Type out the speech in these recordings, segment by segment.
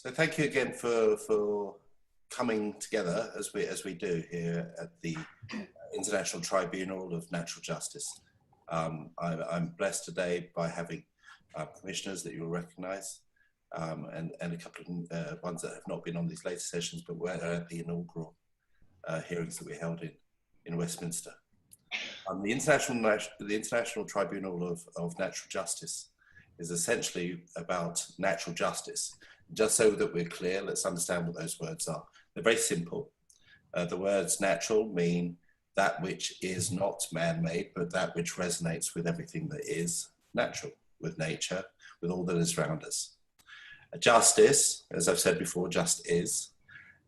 So thank you again for coming together as we do here at the International Tribunal of Natural Justice. I'm blessed today by having commissioners that you'll recognise and a couple of ones that have not been on these later sessions but were at the inaugural hearings that we held in Westminster. The International Tribunal of Natural Justice is essentially about natural justice. Just so that we're clear, let's understand what those words are. They're very simple. The words natural mean that which is not man-made, but that which resonates with everything that is natural, with nature, with all that is around us. Justice, as I've said before, just is.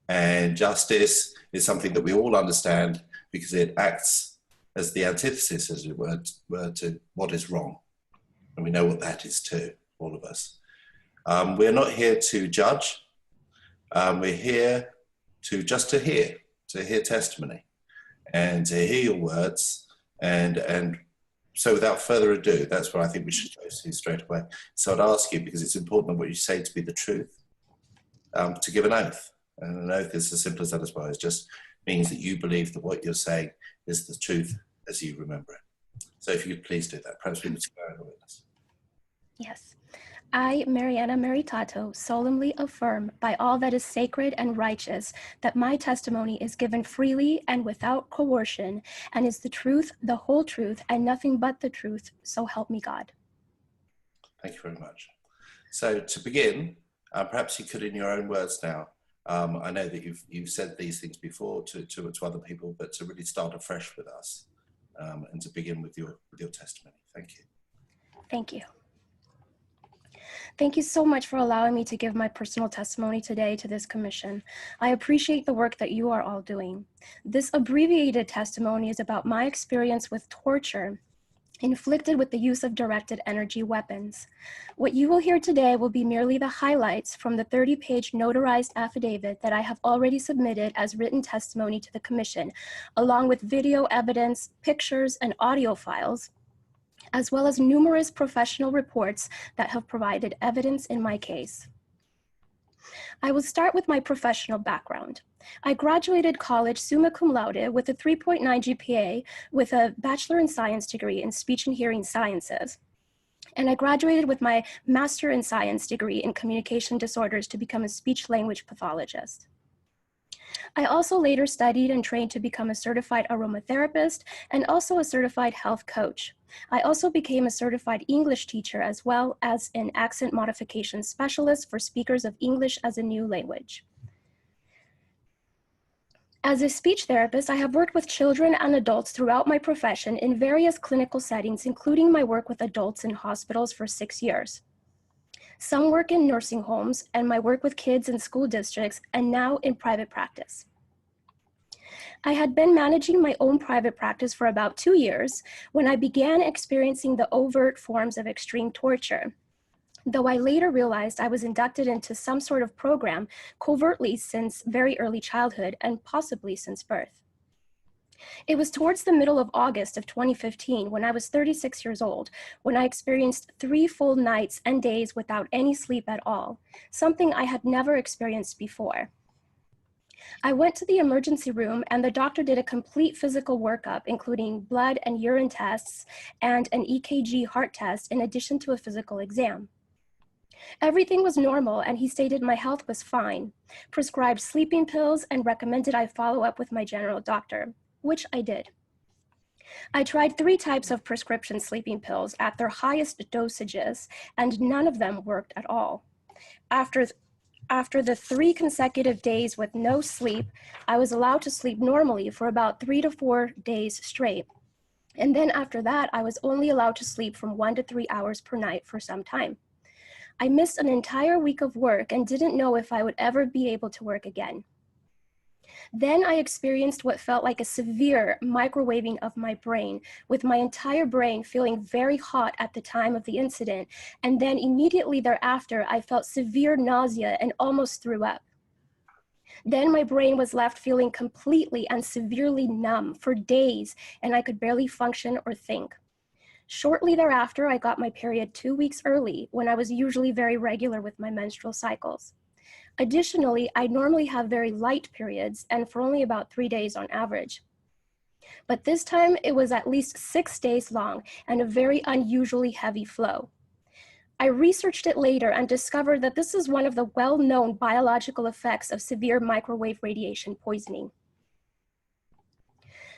And justice is something that we all understand because it acts as the antithesis, as it were, to what is wrong. And we know what that is too, all of us. We're not here to judge. We're here to hear testimony and to hear your words. And so without further ado, that's what I think we should go to straight away. So I'd ask you, because it's important that what you say to be the truth, to give an oath. And an oath is as simple as that as well. It just means that you believe that what you're saying is the truth as you remember it. So if you could please do that, perhaps we would swear in a witness. Yes. I, Mariana Maritato, solemnly affirm by all that is sacred and righteous that my testimony is given freely and without coercion and is the truth, the whole truth, and nothing but the truth, so help me God. Thank you very much. So to begin, perhaps you could in your own words now, I know that you've said these things before to other people, but to really start afresh with us and to begin with your testimony. Thank you. Thank you. Thank you so much for allowing me to give my personal testimony today to this commission. I appreciate the work that you are all doing. This abbreviated testimony is about my experience with torture inflicted with the use of directed energy weapons. What you will hear today will be merely the highlights from the 30-page notarized affidavit that I have already submitted as written testimony to the commission, along with video evidence, pictures, and audio files, as well as numerous professional reports that have provided evidence in my case. I will start with my professional background. I graduated college summa cum laude with a 3.9 GPA with a Bachelor in Science degree in Speech and Hearing Sciences. And I graduated with my Master in Science degree in Communication Disorders to become a speech-language pathologist. I also later studied and trained to become a certified aromatherapist and also a certified health coach. I also became a certified English teacher as well as an accent modification specialist for speakers of English as a new language. As a speech therapist, I have worked with children and adults throughout my profession in various clinical settings, including my work with adults in hospitals for 6 years. Some work in nursing homes, and my work with kids in school districts, and now in private practice. I had been managing my own private practice for about 2 years when I began experiencing the overt forms of extreme torture, though I later realized I was inducted into some sort of program covertly since very early childhood and possibly since birth. It was towards the middle of August of 2015, when I was 36 years old, when I experienced 3 full nights and days without any sleep at all, something I had never experienced before. I went to the emergency room and the doctor did a complete physical workup, including blood and urine tests and an EKG heart test in addition to a physical exam. Everything was normal and he stated my health was fine, prescribed sleeping pills and recommended I follow up with my general doctor, which I did. I tried 3 types of prescription sleeping pills at their highest dosages and none of them worked at all. After the 3 consecutive days with no sleep, I was allowed to sleep normally for about 3 to 4 days straight. And then after that, I was only allowed to sleep from 1 to 3 hours per night for some time. I missed an entire week of work and didn't know if I would ever be able to work again. Then I experienced what felt like a severe microwaving of my brain, with my entire brain feeling very hot at the time of the incident, and then immediately thereafter, I felt severe nausea and almost threw up. Then my brain was left feeling completely and severely numb for days, and I could barely function or think. Shortly thereafter, I got my period 2 weeks early, when I was usually very regular with my menstrual cycles. Additionally, I normally have very light periods and for only about 3 days on average. But this time it was at least 6 days long and a very unusually heavy flow. I researched it later and discovered that this is one of the well-known biological effects of severe microwave radiation poisoning.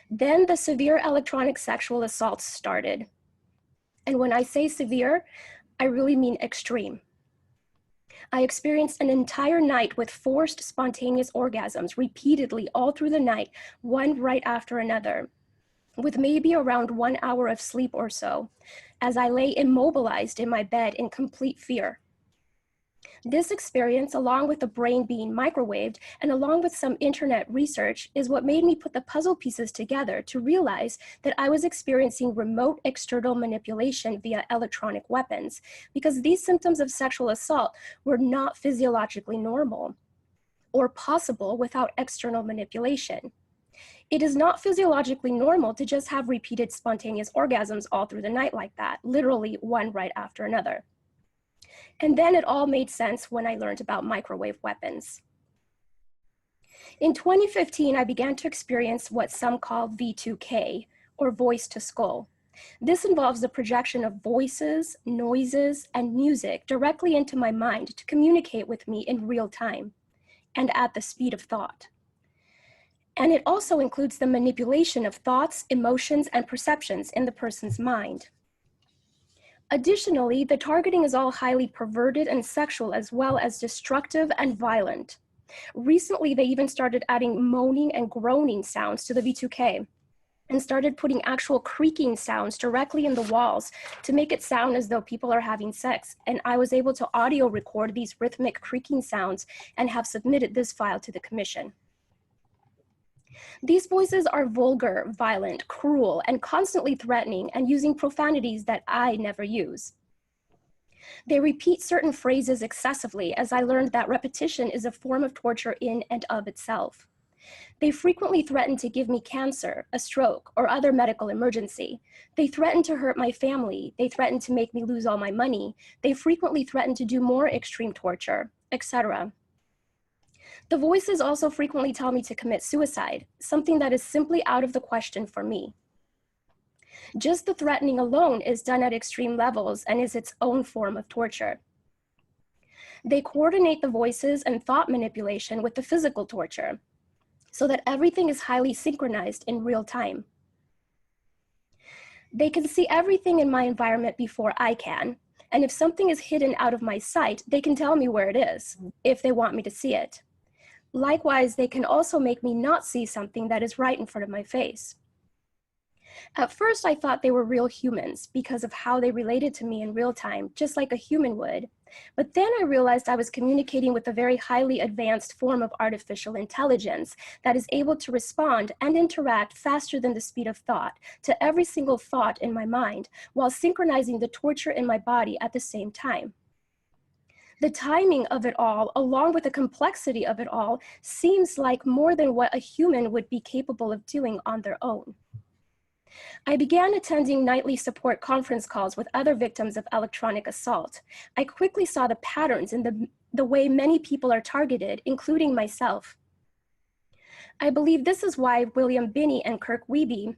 Then the severe electronic sexual assaults started. And when I say severe, I really mean extreme. I experienced an entire night with forced spontaneous orgasms repeatedly all through the night, one right after another, with maybe around 1 hour of sleep or so, as I lay immobilized in my bed in complete fear. This experience, along with the brain being microwaved and along with some internet research, is what made me put the puzzle pieces together to realize that I was experiencing remote external manipulation via electronic weapons, because these symptoms of sexual assault were not physiologically normal or possible without external manipulation. It is not physiologically normal to just have repeated spontaneous orgasms all through the night like that, literally one right after another. And then it all made sense when I learned about microwave weapons. In 2015, I began to experience what some call V2K, or voice to skull. This involves the projection of voices, noises, and music directly into my mind to communicate with me in real time and at the speed of thought. And it also includes the manipulation of thoughts, emotions, and perceptions in the person's mind. Additionally, the targeting is all highly perverted and sexual, as well as destructive and violent. Recently, they even started adding moaning and groaning sounds to the V2K and started putting actual creaking sounds directly in the walls to make it sound as though people are having sex. And I was able to audio record these rhythmic creaking sounds and have submitted this file to the commission. These voices are vulgar, violent, cruel, and constantly threatening and using profanities that I never use. They repeat certain phrases excessively, as I learned that repetition is a form of torture in and of itself. They frequently threaten to give me cancer, a stroke, or other medical emergency. They threaten to hurt my family. They threaten to make me lose all my money. They frequently threaten to do more extreme torture, etc. The voices also frequently tell me to commit suicide, something that is simply out of the question for me. Just the threatening alone is done at extreme levels and is its own form of torture. They coordinate the voices and thought manipulation with the physical torture, so that everything is highly synchronized in real time. They can see everything in my environment before I can, and if something is hidden out of my sight, they can tell me where it is, if they want me to see it. Likewise, they can also make me not see something that is right in front of my face. At first, I thought they were real humans because of how they related to me in real time, just like a human would. But then I realized I was communicating with a very highly advanced form of artificial intelligence that is able to respond and interact faster than the speed of thought to every single thought in my mind, while synchronizing the torture in my body at the same time. The timing of it all, along with the complexity of it all, seems like more than what a human would be capable of doing on their own. I began attending nightly support conference calls with other victims of electronic assault. I quickly saw the patterns in the way many people are targeted, including myself. I believe this is why William Binney and Kirk Wiebe,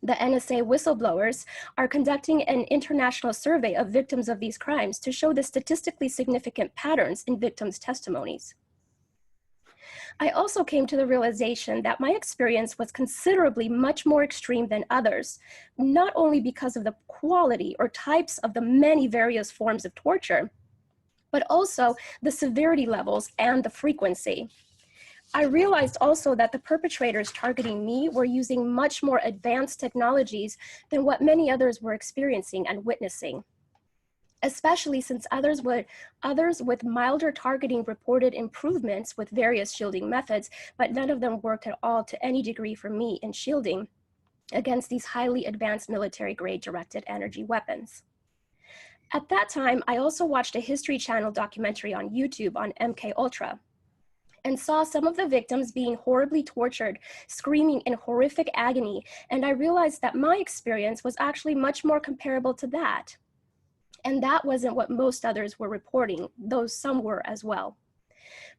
the NSA whistleblowers, are conducting an international survey of victims of these crimes to show the statistically significant patterns in victims' testimonies. I also came to the realization that my experience was considerably much more extreme than others, not only because of the quality or types of the many various forms of torture, but also the severity levels and the frequency. I realized also that the perpetrators targeting me were using much more advanced technologies than what many others were experiencing and witnessing, especially since others with milder targeting reported improvements with various shielding methods, but none of them worked at all to any degree for me in shielding against these highly advanced military-grade directed energy weapons. At that time, I also watched a History Channel documentary on YouTube on MKUltra, and saw some of the victims being horribly tortured, screaming in horrific agony, and I realized that my experience was actually much more comparable to that. And that wasn't what most others were reporting, though some were as well.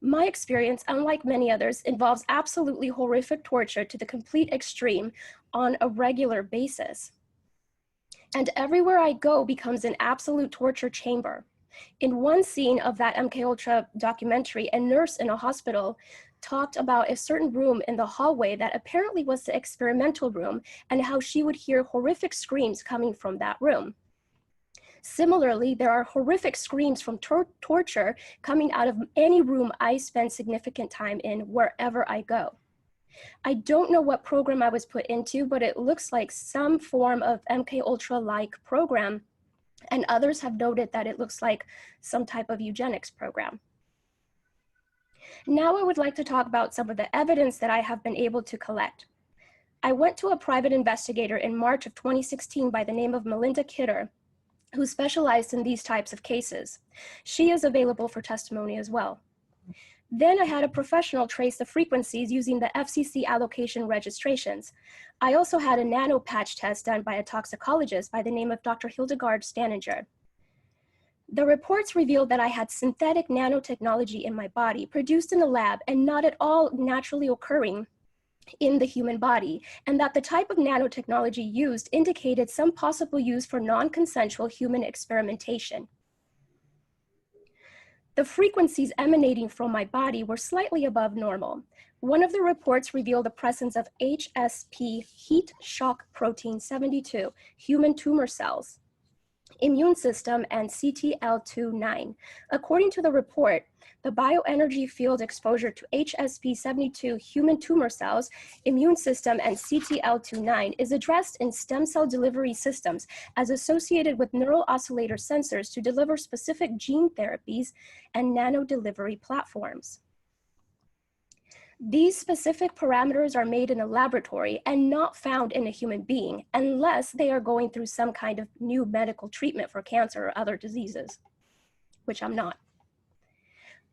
My experience, unlike many others, involves absolutely horrific torture to the complete extreme on a regular basis. And everywhere I go becomes an absolute torture chamber. In one scene of that MKUltra documentary, a nurse in a hospital talked about a certain room in the hallway that apparently was the experimental room and how she would hear horrific screams coming from that room. Similarly, there are horrific screams from torture coming out of any room I spend significant time in wherever I go. I don't know what program I was put into, but it looks like some form of MKUltra-like program, and others have noted that it looks like some type of eugenics program. Now I would like to talk about some of the evidence that I have been able to collect. I went to a private investigator in March of 2016 by the name of Melinda Kidder, who specialized in these types of cases. She is available for testimony as well. Then I had a professional trace the frequencies using the FCC allocation registrations. I also had a nanopatch test done by a toxicologist by the name of Dr. Hildegard Staninger. The reports revealed that I had synthetic nanotechnology in my body, produced in the lab and not at all naturally occurring in the human body, and that the type of nanotechnology used indicated some possible use for non-consensual human experimentation. The frequencies emanating from my body were slightly above normal. One of the reports revealed the presence of HSP, heat shock protein 72, human tumor cells, immune system, and CTL29. According to the report, the bioenergy field exposure to HSP72 human tumor cells, immune system, and CTL29 is addressed in stem cell delivery systems as associated with neural oscillator sensors to deliver specific gene therapies and nano delivery platforms. These specific parameters are made in a laboratory and not found in a human being unless they are going through some kind of new medical treatment for cancer or other diseases, which I'm not.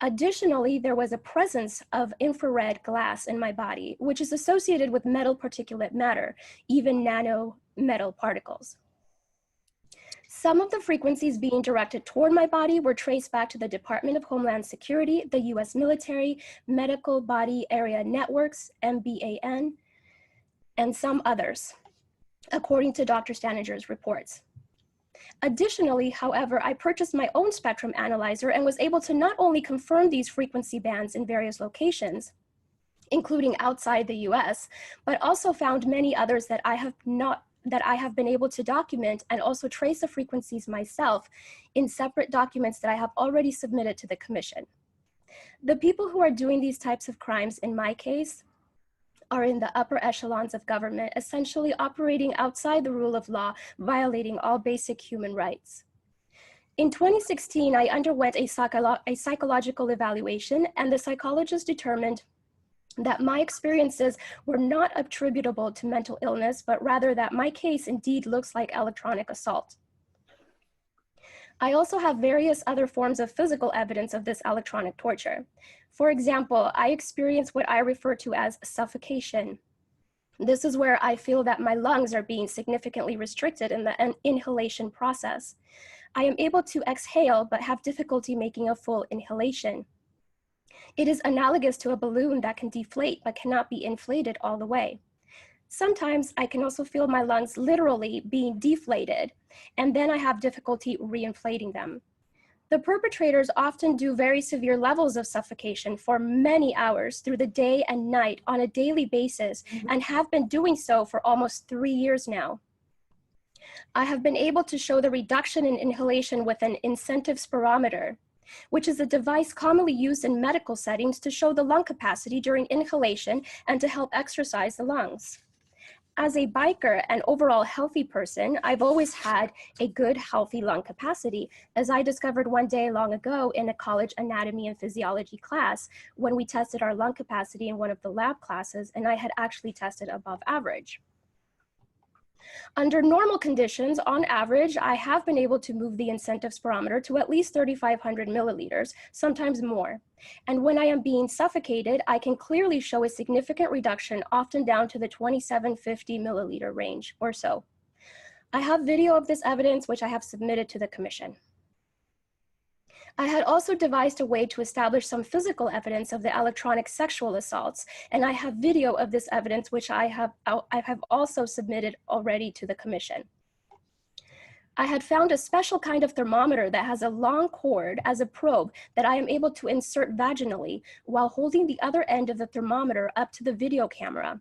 Additionally, there was a presence of infrared glass in my body, which is associated with metal particulate matter, even nano metal particles. Some of the frequencies being directed toward my body were traced back to the Department of Homeland Security, the US military, Medical Body Area Networks, MBAN, and some others, according to Dr. Staninger's reports. Additionally, however, I purchased my own spectrum analyzer and was able to not only confirm these frequency bands in various locations, including outside the US, but also found many others that I have been able to document and also trace the frequencies myself in separate documents that I have already submitted to the commission. The people who are doing these types of crimes in my case are in the upper echelons of government, essentially operating outside the rule of law, violating all basic human rights. In 2016, I underwent a psychological evaluation, and the psychologist determined that my experiences were not attributable to mental illness, but rather that my case indeed looks like electronic assault. I also have various other forms of physical evidence of this electronic torture. For example, I experience what I refer to as suffocation. This is where I feel that my lungs are being significantly restricted in the inhalation process. I am able to exhale, but have difficulty making a full inhalation. It is analogous to a balloon that can deflate, but cannot be inflated all the way. Sometimes I can also feel my lungs literally being deflated, and then I have difficulty reinflating them. The perpetrators often do very severe levels of suffocation for many hours through the day and night on a daily basis, and have been doing so for almost 3 years now. I have been able to show the reduction in inhalation with an incentive spirometer, which is a device commonly used in medical settings to show the lung capacity during inhalation and to help exercise the lungs. As a biker and overall healthy person, I've always had a good, healthy lung capacity, as I discovered one day long ago in a college anatomy and physiology class when we tested our lung capacity in one of the lab classes, and I had actually tested above average. Under normal conditions, on average, I have been able to move the incentive spirometer to at least 3,500 milliliters, sometimes more. And when I am being suffocated, I can clearly show a significant reduction, often down to the 2750 milliliter range or so. I have video of this evidence, which I have submitted to the commission. I had also devised a way to establish some physical evidence of the electronic sexual assaults, and I have video of this evidence, which I have also submitted already to the commission. I had found a special kind of thermometer that has a long cord as a probe that I am able to insert vaginally while holding the other end of the thermometer up to the video camera.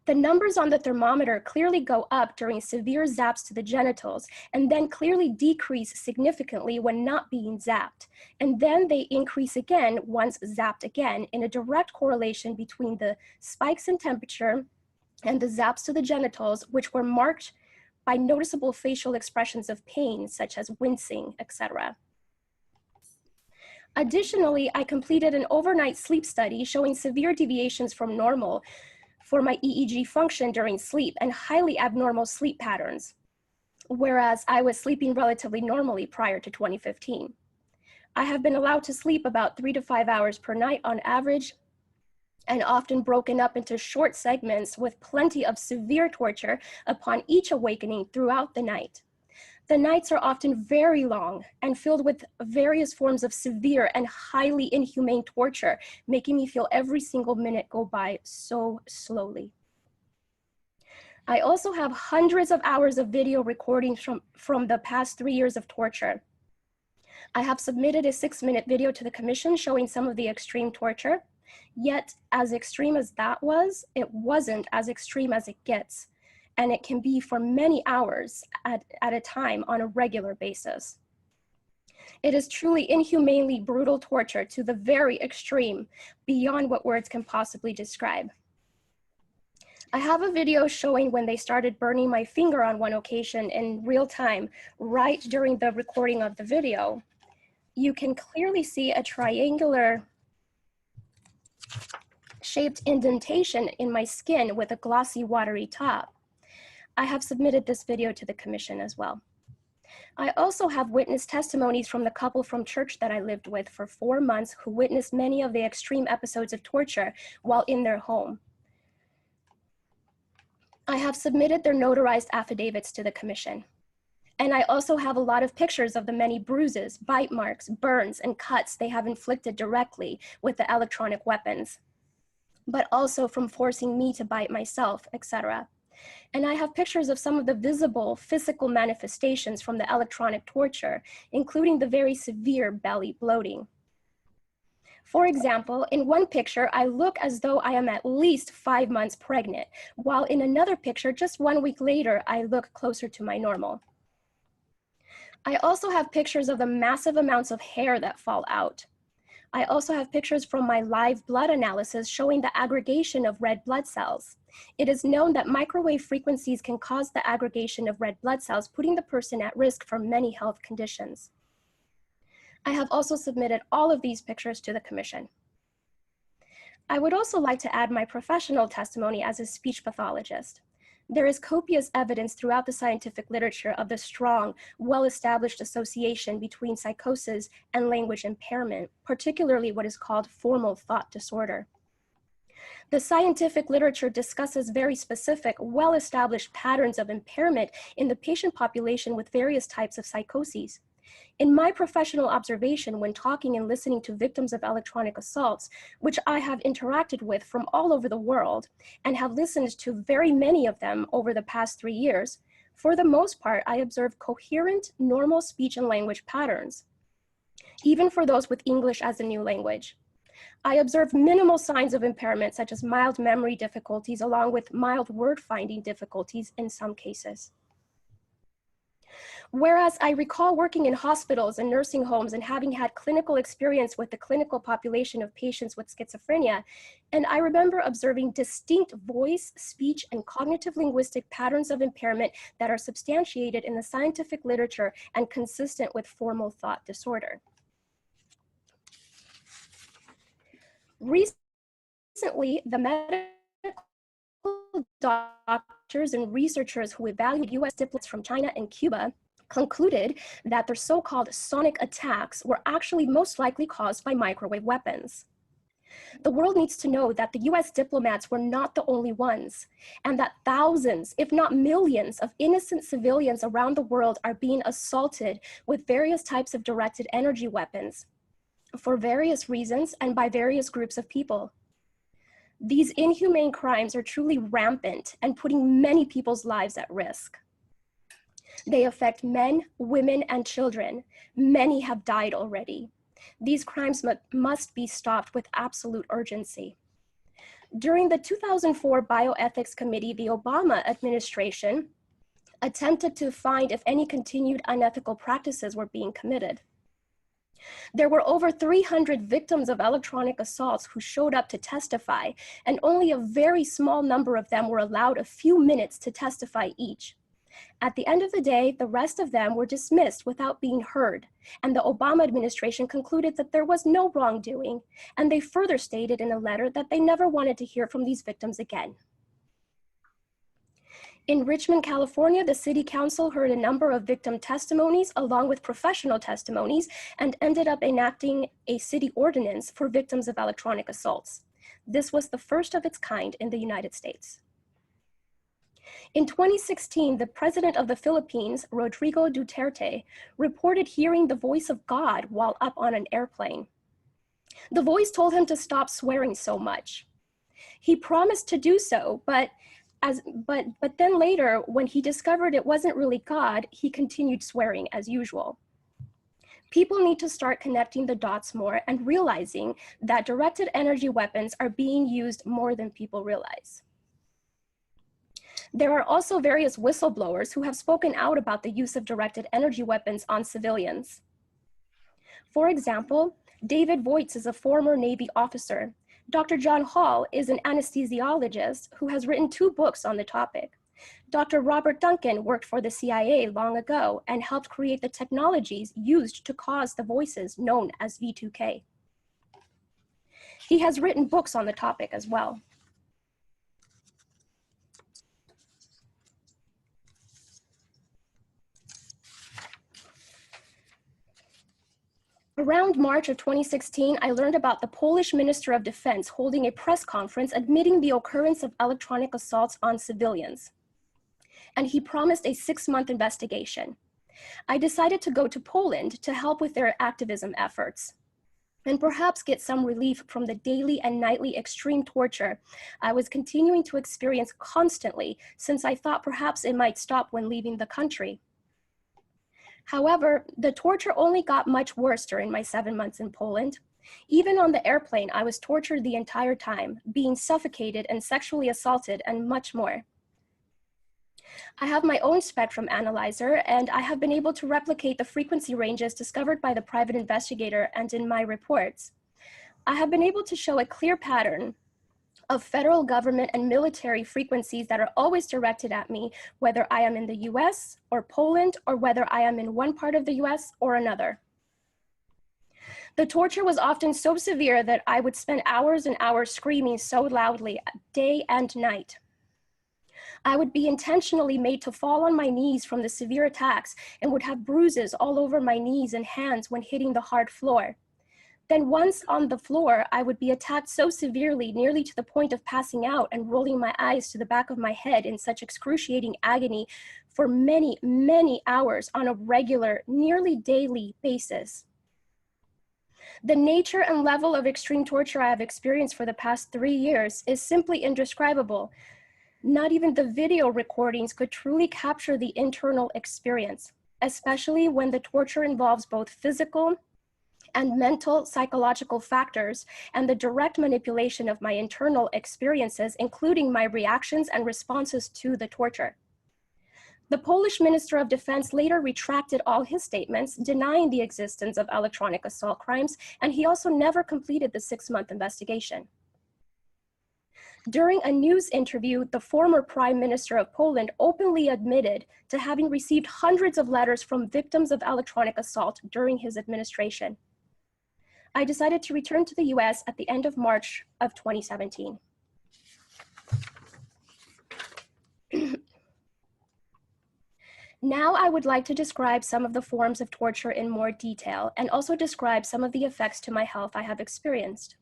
The numbers on the thermometer clearly go up during severe zaps to the genitals and then clearly decrease significantly when not being zapped. And then they increase again once zapped again in a direct correlation between the spikes in temperature and the zaps to the genitals, which were marked by noticeable facial expressions of pain, such as wincing, etc. Additionally, I completed an overnight sleep study showing severe deviations from normal for my EEG function during sleep and highly abnormal sleep patterns, whereas I was sleeping relatively normally prior to 2015. I have been allowed to sleep about 3 to 5 hours per night on average, and often broken up into short segments with plenty of severe torture upon each awakening throughout the night. The nights are often very long and filled with various forms of severe and highly inhumane torture, making me feel every single minute go by so slowly. I also have hundreds of hours of video recordings from the past 3 years of torture. I have submitted a 6-minute video to the commission showing some of the extreme torture. Yet, as extreme as that was, it wasn't as extreme as it gets, and it can be for many hours at a time on a regular basis. It is truly inhumanely brutal torture to the very extreme, beyond what words can possibly describe. I have a video showing when they started burning my finger on one occasion in real time, right during the recording of the video. You can clearly see a triangular shaped indentation in my skin with a glossy, watery top. I have submitted this video to the commission as well. I also have witness testimonies from the couple from church that I lived with for 4 months who witnessed many of the extreme episodes of torture while in their home. I have submitted their notarized affidavits to the commission. And I also have a lot of pictures of the many bruises, bite marks, burns, and cuts they have inflicted directly with the electronic weapons, but also from forcing me to bite myself, etc. And I have pictures of some of the visible physical manifestations from the electronic torture, including the very severe belly bloating. For example, in one picture, I look as though I am at least 5 months pregnant, while in another picture, just 1 week later, I look closer to my normal. I also have pictures of the massive amounts of hair that fall out. I also have pictures from my live blood analysis showing the aggregation of red blood cells. It is known that microwave frequencies can cause the aggregation of red blood cells, putting the person at risk for many health conditions. I have also submitted all of these pictures to the commission. I would also like to add my professional testimony as a speech pathologist. There is copious evidence throughout the scientific literature of the strong, well-established association between psychosis and language impairment, particularly what is called formal thought disorder. The scientific literature discusses very specific, well-established patterns of impairment in the patient population with various types of psychoses. In my professional observation when talking and listening to victims of electronic assaults, which I have interacted with from all over the world and have listened to very many of them over the past 3 years, for the most part, I observe coherent, normal speech and language patterns, even for those with English as a new language. I observe minimal signs of impairment, such as mild memory difficulties, along with mild word-finding difficulties in some cases. Whereas I recall working in hospitals and nursing homes and having had clinical experience with the clinical population of patients with schizophrenia, and I remember observing distinct voice, speech, and cognitive linguistic patterns of impairment that are substantiated in the scientific literature and consistent with formal thought disorder. Recently, the medical doctors and researchers who evaluated US diplomats from China and Cuba concluded that their so-called sonic attacks were actually most likely caused by microwave weapons. The world needs to know that the US diplomats were not the only ones, and that thousands, if not millions, of innocent civilians around the world are being assaulted with various types of directed energy weapons for various reasons and by various groups of people. These inhumane crimes are truly rampant and putting many people's lives at risk. They affect men, women, and children. Many have died already. These crimes must be stopped with absolute urgency. During the 2004 Bioethics Committee, the Obama administration attempted to find if any continued unethical practices were being committed. There were over 300 victims of electronic assaults who showed up to testify, and only a very small number of them were allowed a few minutes to testify each. At the end of the day, the rest of them were dismissed without being heard, and the Obama administration concluded that there was no wrongdoing, and they further stated in a letter that they never wanted to hear from these victims again. In Richmond, California, the City Council heard a number of victim testimonies along with professional testimonies and ended up enacting a city ordinance for victims of electronic assaults. This was the first of its kind in the United States. In 2016, the president of the Philippines, Rodrigo Duterte, reported hearing the voice of God while up on an airplane. The voice told him to stop swearing so much. He promised to do so, but then later, when he discovered it wasn't really God, he continued swearing as usual. People need to start connecting the dots more and realizing that directed energy weapons are being used more than people realize. There are also various whistleblowers who have spoken out about the use of directed energy weapons on civilians. For example, David Voits is a former Navy officer. Dr. John Hall is an anesthesiologist who has written 2 books on the topic. Dr. Robert Duncan worked for the CIA long ago and helped create the technologies used to cause the voices known as V2K. He has written books on the topic as well. Around March of 2016, I learned about the Polish Minister of Defense holding a press conference admitting the occurrence of electronic assaults on civilians. And he promised a 6-month investigation. I decided to go to Poland to help with their activism efforts and perhaps get some relief from the daily and nightly extreme torture I was continuing to experience constantly, since I thought perhaps it might stop when leaving the country. However, the torture only got much worse during my 7 months in Poland. Even on the airplane, I was tortured the entire time, being suffocated and sexually assaulted, and much more. I have my own spectrum analyzer, and I have been able to replicate the frequency ranges discovered by the private investigator and in my reports. I have been able to show a clear pattern of federal government and military frequencies that are always directed at me, whether I am in the US or Poland, or whether I am in one part of the US or another. The torture was often so severe that I would spend hours and hours screaming so loudly, day and night. I would be intentionally made to fall on my knees from the severe attacks and would have bruises all over my knees and hands when hitting the hard floor. Then once on the floor, I would be attacked so severely, nearly to the point of passing out and rolling my eyes to the back of my head in such excruciating agony for many, many hours on a regular, nearly daily basis. The nature and level of extreme torture I have experienced for the past 3 years is simply indescribable. Not even the video recordings could truly capture the internal experience, especially when the torture involves both physical and mental psychological factors and the direct manipulation of my internal experiences, including my reactions and responses to the torture. The Polish Minister of Defense later retracted all his statements, denying the existence of electronic assault crimes, and he also never completed the 6-month investigation. During a news interview, the former Prime Minister of Poland openly admitted to having received hundreds of letters from victims of electronic assault during his administration. I decided to return to the US at the end of March of 2017. Now I would like to describe some of the forms of torture in more detail and also describe some of the effects to my health I have experienced.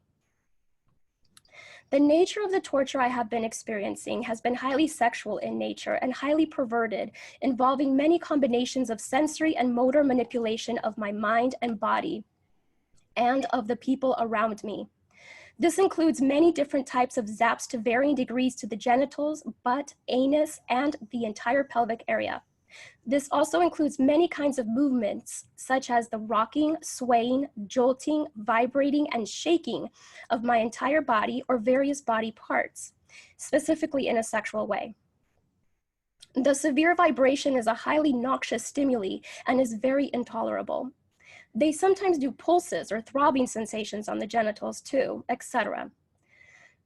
The nature of the torture I have been experiencing has been highly sexual in nature and highly perverted, involving many combinations of sensory and motor manipulation of my mind and body and of the people around me. This includes many different types of zaps to varying degrees to the genitals, butt, anus, and the entire pelvic area. This also includes many kinds of movements, such as the rocking, swaying, jolting, vibrating, and shaking of my entire body or various body parts, specifically in a sexual way. The severe vibration is a highly noxious stimuli and is very intolerable. They sometimes do pulses or throbbing sensations on the genitals too, etc.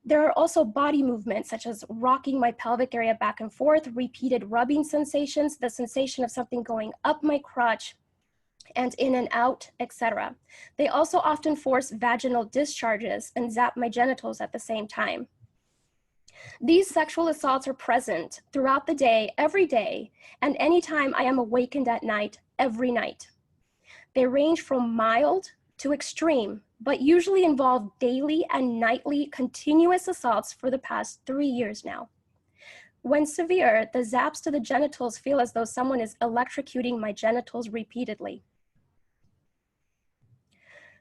There are also body movements such as rocking my pelvic area back and forth, repeated rubbing sensations, the sensation of something going up my crotch and in and out, etc. They also often force vaginal discharges and zap my genitals at the same time. These sexual assaults are present throughout the day, every day, and anytime I am awakened at night, every night. They range from mild to extreme, but usually involve daily and nightly continuous assaults for the past 3 years now. When severe, the zaps to the genitals feel as though someone is electrocuting my genitals repeatedly.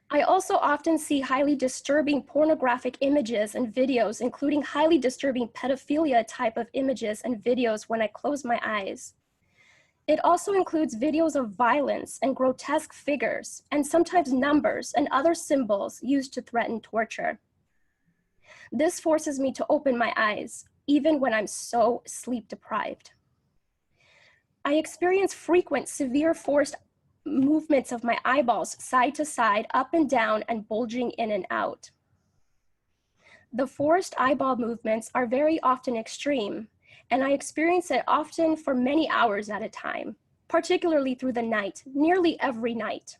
I also often see highly disturbing pornographic images and videos, including highly disturbing pedophilia type of images and videos when I close my eyes. It also includes videos of violence and grotesque figures, and sometimes numbers and other symbols used to threaten torture. This forces me to open my eyes, even when I'm so sleep deprived. I experience frequent, severe forced movements of my eyeballs side to side, up and down, and bulging in and out. The forced eyeball movements are very often extreme, and I experience it often for many hours at a time, particularly through the night, nearly every night.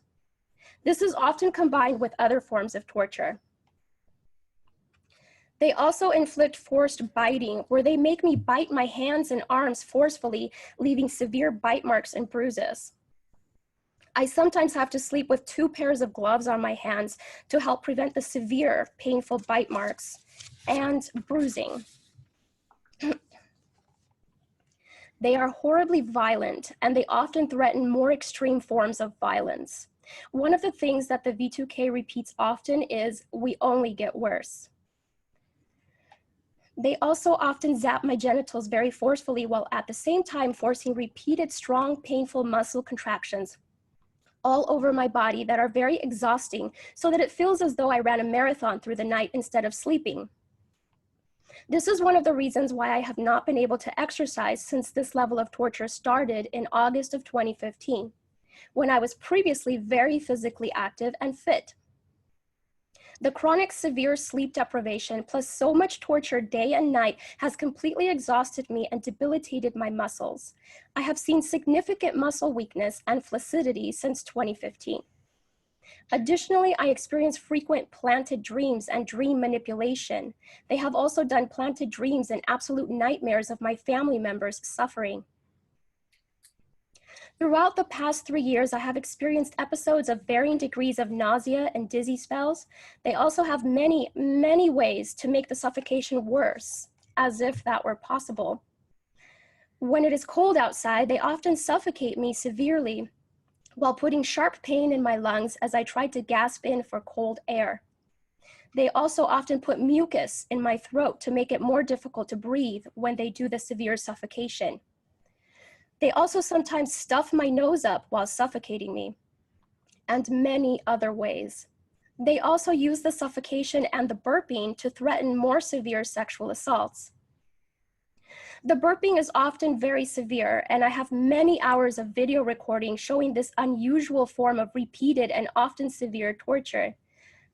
This is often combined with other forms of torture. They also inflict forced biting, where they make me bite my hands and arms forcefully, leaving severe bite marks and bruises. I sometimes have to sleep with 2 pairs of gloves on my hands to help prevent the severe, painful bite marks and bruising. They are horribly violent, and they often threaten more extreme forms of violence. One of the things that the V2K repeats often is, "We only get worse." They also often zap my genitals very forcefully while at the same time forcing repeated strong, painful muscle contractions all over my body that are very exhausting, so that it feels as though I ran a marathon through the night instead of sleeping. This is one of the reasons why I have not been able to exercise since this level of torture started in August of 2015, when I was previously very physically active and fit. The chronic severe sleep deprivation plus so much torture day and night has completely exhausted me and debilitated my muscles. I have seen significant muscle weakness and flaccidity since 2015. Additionally, I experience frequent planted dreams and dream manipulation. They have also done planted dreams and absolute nightmares of my family members suffering. Throughout the past 3 years, I have experienced episodes of varying degrees of nausea and dizzy spells. They also have many, many ways to make the suffocation worse, as if that were possible. When it is cold outside, they often suffocate me severely while putting sharp pain in my lungs as I tried to gasp in for cold air. They also often put mucus in my throat to make it more difficult to breathe when they do the severe suffocation. They also sometimes stuff my nose up while suffocating me, and many other ways. They also use the suffocation and the burping to threaten more severe sexual assaults. The burping is often very severe, and I have many hours of video recording showing this unusual form of repeated and often severe torture.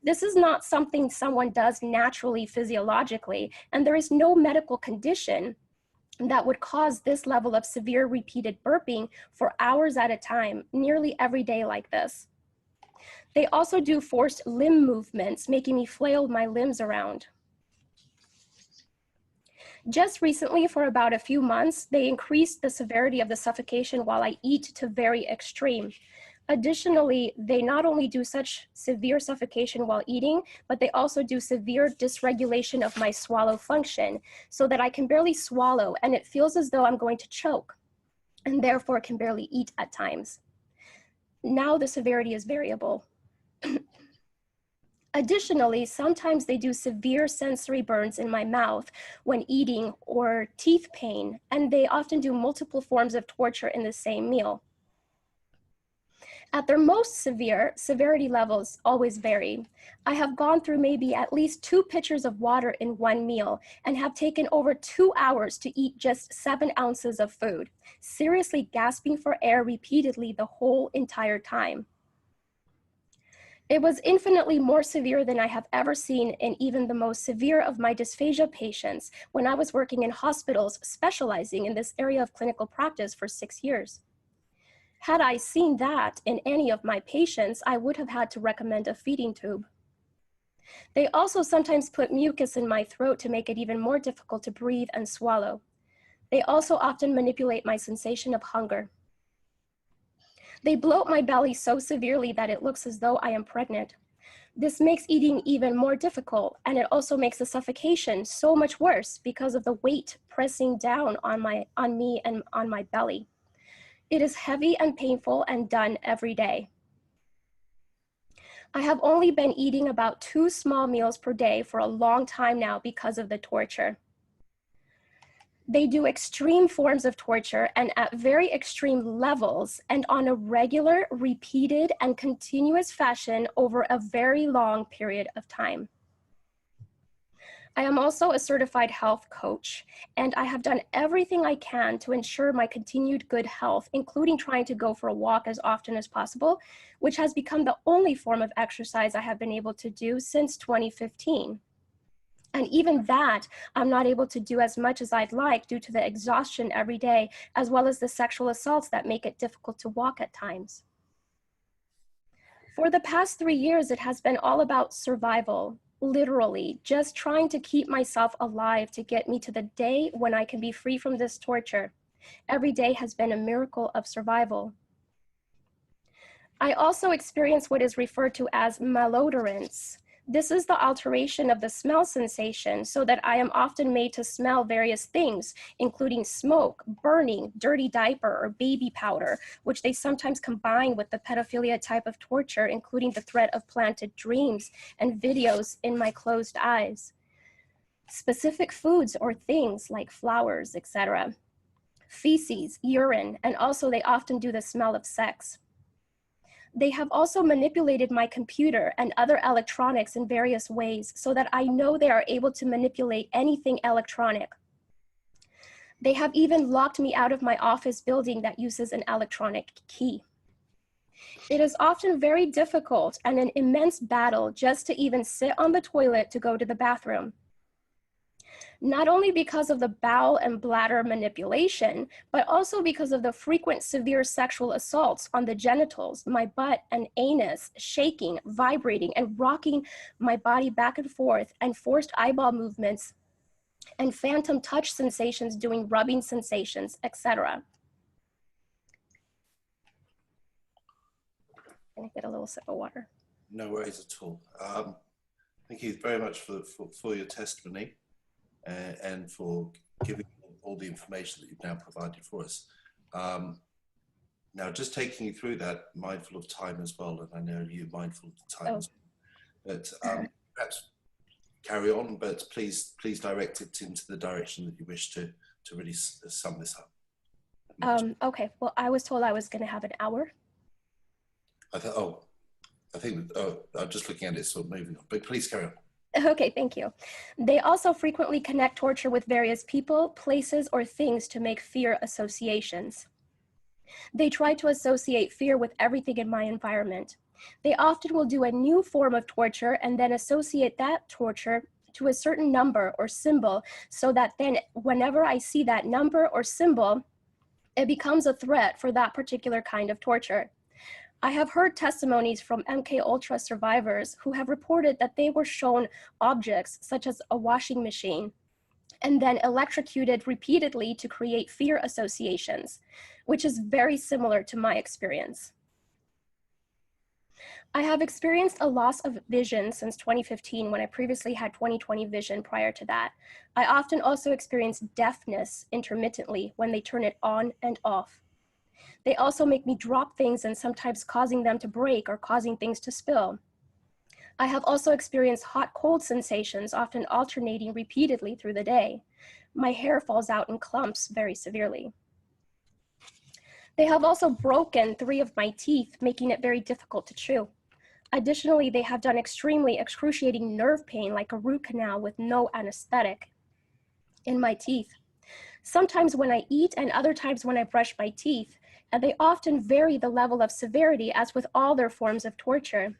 This is not something someone does naturally physiologically, and there is no medical condition that would cause this level of severe repeated burping for hours at a time, nearly every day like this. They also do forced limb movements, making me flail my limbs around. Just recently, for about a few months, they increased the severity of the suffocation while I eat to very extreme. Additionally, they not only do such severe suffocation while eating, but they also do severe dysregulation of my swallow function so that I can barely swallow and it feels as though I'm going to choke and therefore can barely eat at times. Now the severity is variable. Additionally, sometimes they do severe sensory burns in my mouth when eating or teeth pain, and they often do multiple forms of torture in the same meal. At their most severe, severity levels always vary. I have gone through maybe at least 2 pitchers of water in one meal and have taken over 2 hours to eat just 7 ounces of food, seriously gasping for air repeatedly the whole entire time. It was infinitely more severe than I have ever seen in even the most severe of my dysphagia patients when I was working in hospitals specializing in this area of clinical practice for 6 years. Had I seen that in any of my patients, I would have had to recommend a feeding tube. They also sometimes put mucus in my throat to make it even more difficult to breathe and swallow. They also often manipulate my sensation of hunger. They bloat my belly so severely that it looks as though I am pregnant. This makes eating even more difficult, and it also makes the suffocation so much worse because of the weight pressing down on me and on my belly. It is heavy and painful and done every day. I have only been eating about 2 small meals per day for a long time now because of the torture. They do extreme forms of torture and at very extreme levels and on a regular, repeated, and continuous fashion over a very long period of time. I am also a certified health coach, and I have done everything I can to ensure my continued good health, including trying to go for a walk as often as possible, which has become the only form of exercise I have been able to do since 2015. And even that, I'm not able to do as much as I'd like due to the exhaustion every day, as well as the sexual assaults that make it difficult to walk at times. For the past 3 years, it has been all about survival. Literally, just trying to keep myself alive to get me to the day when I can be free from this torture. Every day has been a miracle of survival. I also experience what is referred to as malodorance. This is the alteration of the smell sensation so that I am often made to smell various things, including smoke, burning, dirty diaper, or baby powder, which they sometimes combine with the pedophilia type of torture, including the threat of planted dreams and videos in my closed eyes. Specific foods or things like flowers, etc. Feces, urine, and also they often do the smell of sex. They have also manipulated my computer and other electronics in various ways so that I know they are able to manipulate anything electronic. They have even locked me out of my office building that uses an electronic key. It is often very difficult and an immense battle just to even sit on the toilet to go to the bathroom. Not only because of the bowel and bladder manipulation, but also because of the frequent severe sexual assaults on the genitals, my butt and anus, shaking, vibrating, and rocking my body back and forth, and forced eyeball movements, and phantom touch sensations doing rubbing sensations, etc. Can I get a little sip of water? No worries at all. Thank you very much for your testimony. And for giving all the information that you've now provided for us. Now, just taking you through that, mindful of time as well, and I know you're mindful of the time as well, but perhaps carry on, but please direct it into the direction that you wish to really sum this up. Okay, well, I was told I was going to have an hour. I'm just looking at it, sort of moving on, but please carry on. Okay, thank you. They also frequently connect torture with various people, places, or things to make fear associations. They try to associate fear with everything in my environment. They often will do a new form of torture and then associate that torture to a certain number or symbol so that then whenever I see that number or symbol, it becomes a threat for that particular kind of torture. I have heard testimonies from MKUltra survivors who have reported that they were shown objects such as a washing machine and then electrocuted repeatedly to create fear associations, which is very similar to my experience. I have experienced a loss of vision since 2015 when I previously had 20/20 vision prior to that. I often also experience deafness intermittently when they turn it on and off. They also make me drop things and sometimes causing them to break or causing things to spill. I have also experienced hot-cold sensations, often alternating repeatedly through the day. My hair falls out in clumps very severely. They have also broken 3 of my teeth, making it very difficult to chew. Additionally, they have done extremely excruciating nerve pain, like a root canal with no anesthetic in my teeth. Sometimes when I eat and other times when I brush my teeth, and they often vary the level of severity as with all their forms of torture.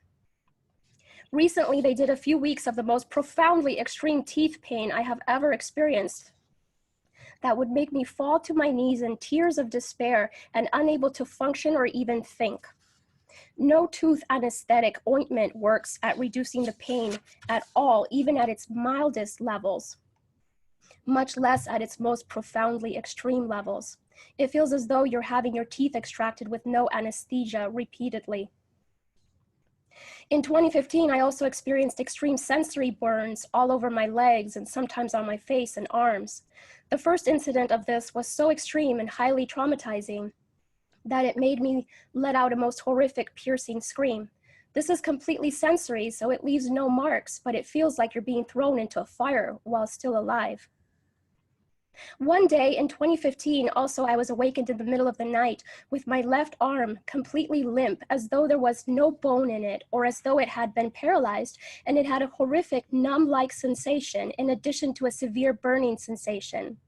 Recently, they did a few weeks of the most profoundly extreme teeth pain I have ever experienced that would make me fall to my knees in tears of despair and unable to function or even think. No tooth anesthetic ointment works at reducing the pain at all, even at its mildest levels, much less at its most profoundly extreme levels. It feels as though you're having your teeth extracted with no anesthesia repeatedly. In 2015, I also experienced extreme sensory burns all over my legs and sometimes on my face and arms. The first incident of this was so extreme and highly traumatizing that it made me let out a most horrific piercing scream. This is completely sensory, so it leaves no marks, but it feels like you're being thrown into a fire while still alive. One day in 2015, also, I was awakened in the middle of the night with my left arm completely limp, as though there was no bone in it, or as though it had been paralyzed, and it had a horrific numb-like sensation in addition to a severe burning sensation.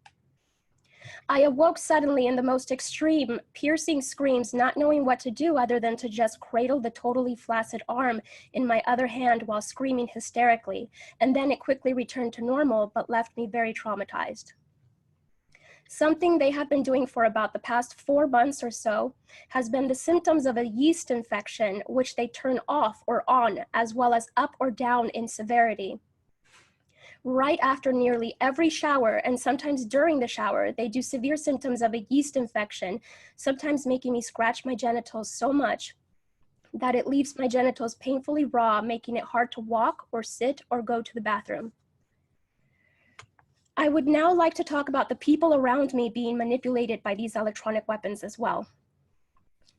I awoke suddenly in the most extreme, piercing screams, not knowing what to do other than to just cradle the totally flaccid arm in my other hand while screaming hysterically, and then it quickly returned to normal, but left me very traumatized. Something they have been doing for about the past 4 months or so has been the symptoms of a yeast infection, which they turn off or on, as well as up or down in severity. Right after nearly every shower, and sometimes during the shower, they do severe symptoms of a yeast infection, sometimes making me scratch my genitals so much that it leaves my genitals painfully raw, making it hard to walk or sit or go to the bathroom. I would now like to talk about the people around me being manipulated by these electronic weapons as well.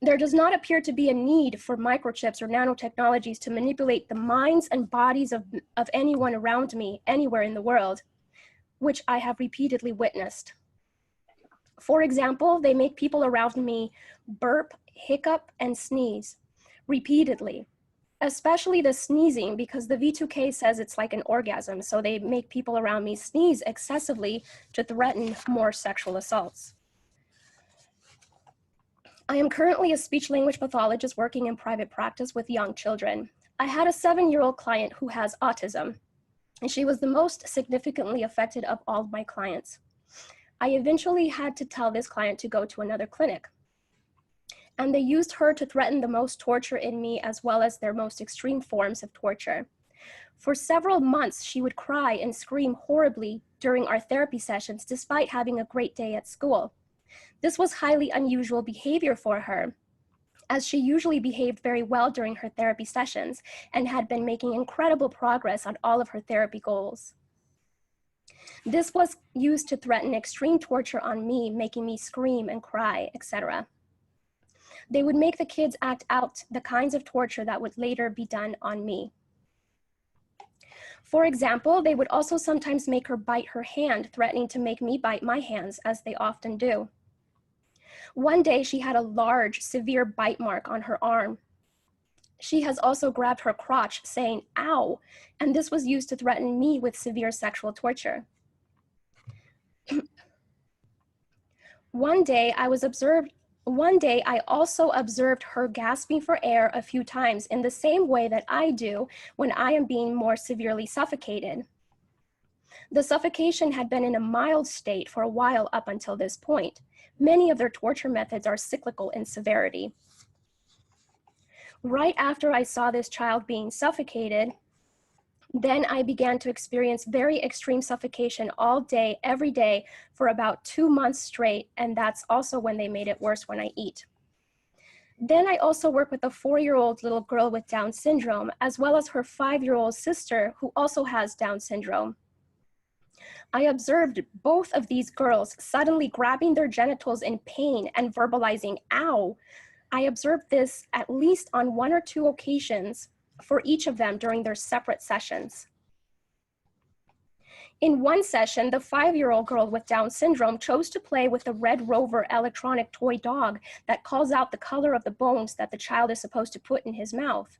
There does not appear to be a need for microchips or nanotechnologies to manipulate the minds and bodies of anyone around me, anywhere in the world, which I have repeatedly witnessed. For example, they make people around me burp, hiccup, and sneeze repeatedly, especially the sneezing, because the V2K says it's like an orgasm, so they make people around me sneeze excessively to threaten more sexual assaults. I am currently a speech-language pathologist working in private practice with young children. I had a 7-year-old client who has autism, and she was the most significantly affected of all of my clients. I eventually had to tell this client to go to another clinic, and they used her to threaten the most torture in me, as well as their most extreme forms of torture. For several months, she would cry and scream horribly during our therapy sessions, despite having a great day at school. This was highly unusual behavior for her, as she usually behaved very well during her therapy sessions and had been making incredible progress on all of her therapy goals. This was used to threaten extreme torture on me, making me scream and cry, etc. They would make the kids act out the kinds of torture that would later be done on me. For example, they would also sometimes make her bite her hand, threatening to make me bite my hands, as they often do. One day, she had a large, severe bite mark on her arm. She has also grabbed her crotch, saying, "Ow," and this was used to threaten me with severe sexual torture. One day, I also observed her gasping for air a few times in the same way that I do when I am being more severely suffocated. The suffocation had been in a mild state for a while up until this point. Many of their torture methods are cyclical in severity. Right after I saw this child being suffocated, then I began to experience very extreme suffocation all day, every day, for about 2 months straight, and that's also when they made it worse when I eat. Then I also work with a 4-year-old little girl with Down syndrome, as well as her 5-year-old sister who also has Down syndrome. I observed both of these girls suddenly grabbing their genitals in pain and verbalizing, "ow." I observed this at least on 1 or 2 occasions for each of them during their separate sessions. In one session, the 5-year-old girl with Down syndrome chose to play with the Red Rover electronic toy dog that calls out the color of the bones that the child is supposed to put in his mouth.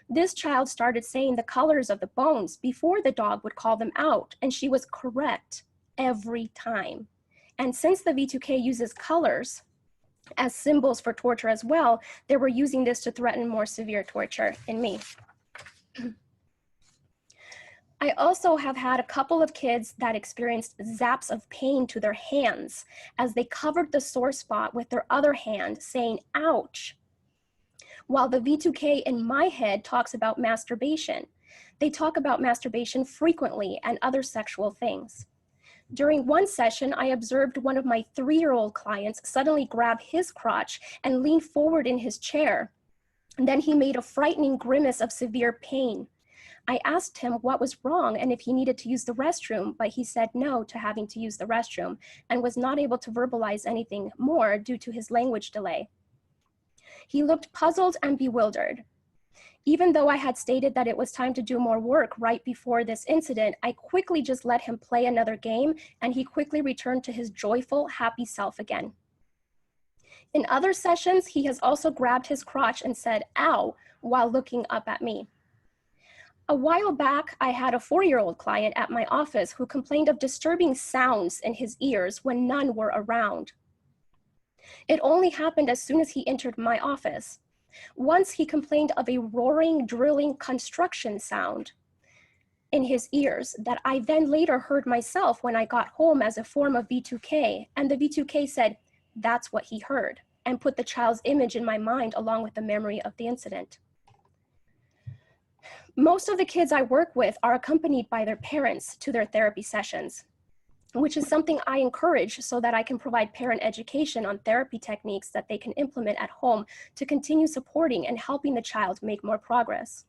This child started saying the colors of the bones before the dog would call them out, and she was correct every time. And since the V2K uses colors as symbols for torture as well, they were using this to threaten more severe torture in me. I also have had a couple of kids that experienced zaps of pain to their hands as they covered the sore spot with their other hand, saying, "ouch." While the V2K in my head talks about masturbation, they talk about masturbation frequently and other sexual things. During one session, I observed one of my 3-year-old clients suddenly grab his crotch and lean forward in his chair. And then he made a frightening grimace of severe pain. I asked him what was wrong and if he needed to use the restroom, but he said no to having to use the restroom and was not able to verbalize anything more due to his language delay. He looked puzzled and bewildered. Even though I had stated that it was time to do more work right before this incident, I quickly just let him play another game, and he quickly returned to his joyful, happy self again. In other sessions, he has also grabbed his crotch and said, "ow," while looking up at me. A while back, I had a 4-year-old client at my office who complained of disturbing sounds in his ears when none were around. It only happened as soon as he entered my office. Once he complained of a roaring, drilling construction sound in his ears that I then later heard myself when I got home as a form of V2K, and the V2K said, "that's what he heard," and put the child's image in my mind along with the memory of the incident. Most of the kids I work with are accompanied by their parents to their therapy sessions, which is something I encourage so that I can provide parent education on therapy techniques that they can implement at home to continue supporting and helping the child make more progress.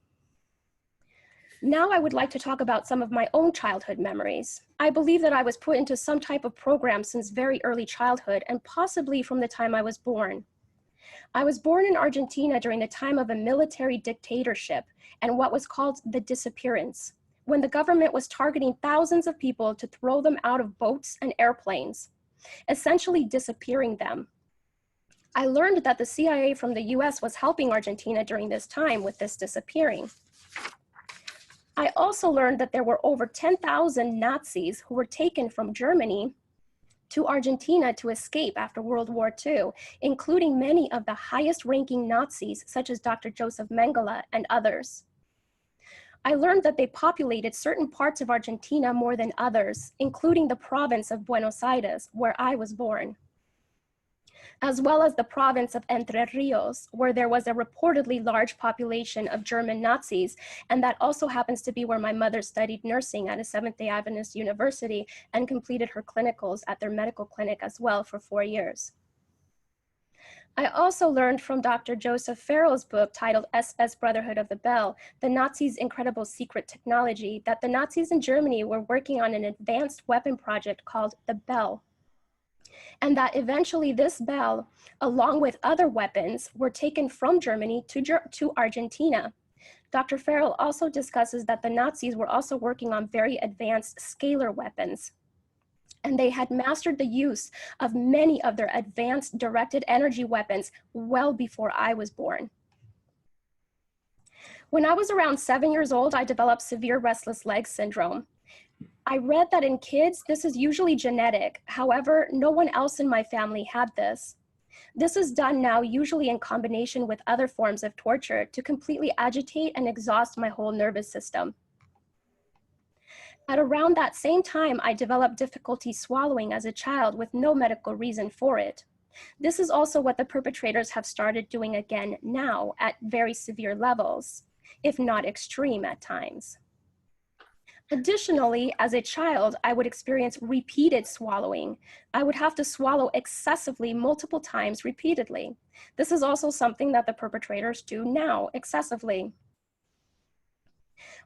Now I would like to talk about some of my own childhood memories. I believe that I was put into some type of program since very early childhood and possibly from the time I was born. I was born in Argentina during the time of a military dictatorship and what was called the disappearance, when the government was targeting thousands of people to throw them out of boats and airplanes, essentially disappearing them. I learned that the CIA from the US was helping Argentina during this time with this disappearing. I also learned that there were over 10,000 Nazis who were taken from Germany to Argentina to escape after World War II, including many of the highest ranking Nazis, such as Dr. Joseph Mengele and others. I learned that they populated certain parts of Argentina more than others, including the province of Buenos Aires, where I was born, as well as the province of Entre Rios, where there was a reportedly large population of German Nazis, and that also happens to be where my mother studied nursing at a Seventh-day Adventist university and completed her clinicals at their medical clinic as well for 4 years. I also learned from Dr. Joseph Farrell's book titled SS Brotherhood of the Bell, The Nazis' Incredible Secret Technology, that the Nazis in Germany were working on an advanced weapon project called the Bell, and that eventually this Bell, along with other weapons, were taken from Germany to Argentina. Dr. Farrell also discusses that the Nazis were also working on very advanced scalar weapons, and they had mastered the use of many of their advanced directed energy weapons well before I was born. When I was around 7 years old, I developed severe restless leg syndrome. I read that in kids, this is usually genetic. However, no one else in my family had this. This is done now usually in combination with other forms of torture to completely agitate and exhaust my whole nervous system. At around that same time, I developed difficulty swallowing as a child with no medical reason for it. This is also what the perpetrators have started doing again now at very severe levels, if not extreme at times. Additionally, as a child, I would experience repeated swallowing. I would have to swallow excessively multiple times repeatedly. This is also something that the perpetrators do now excessively.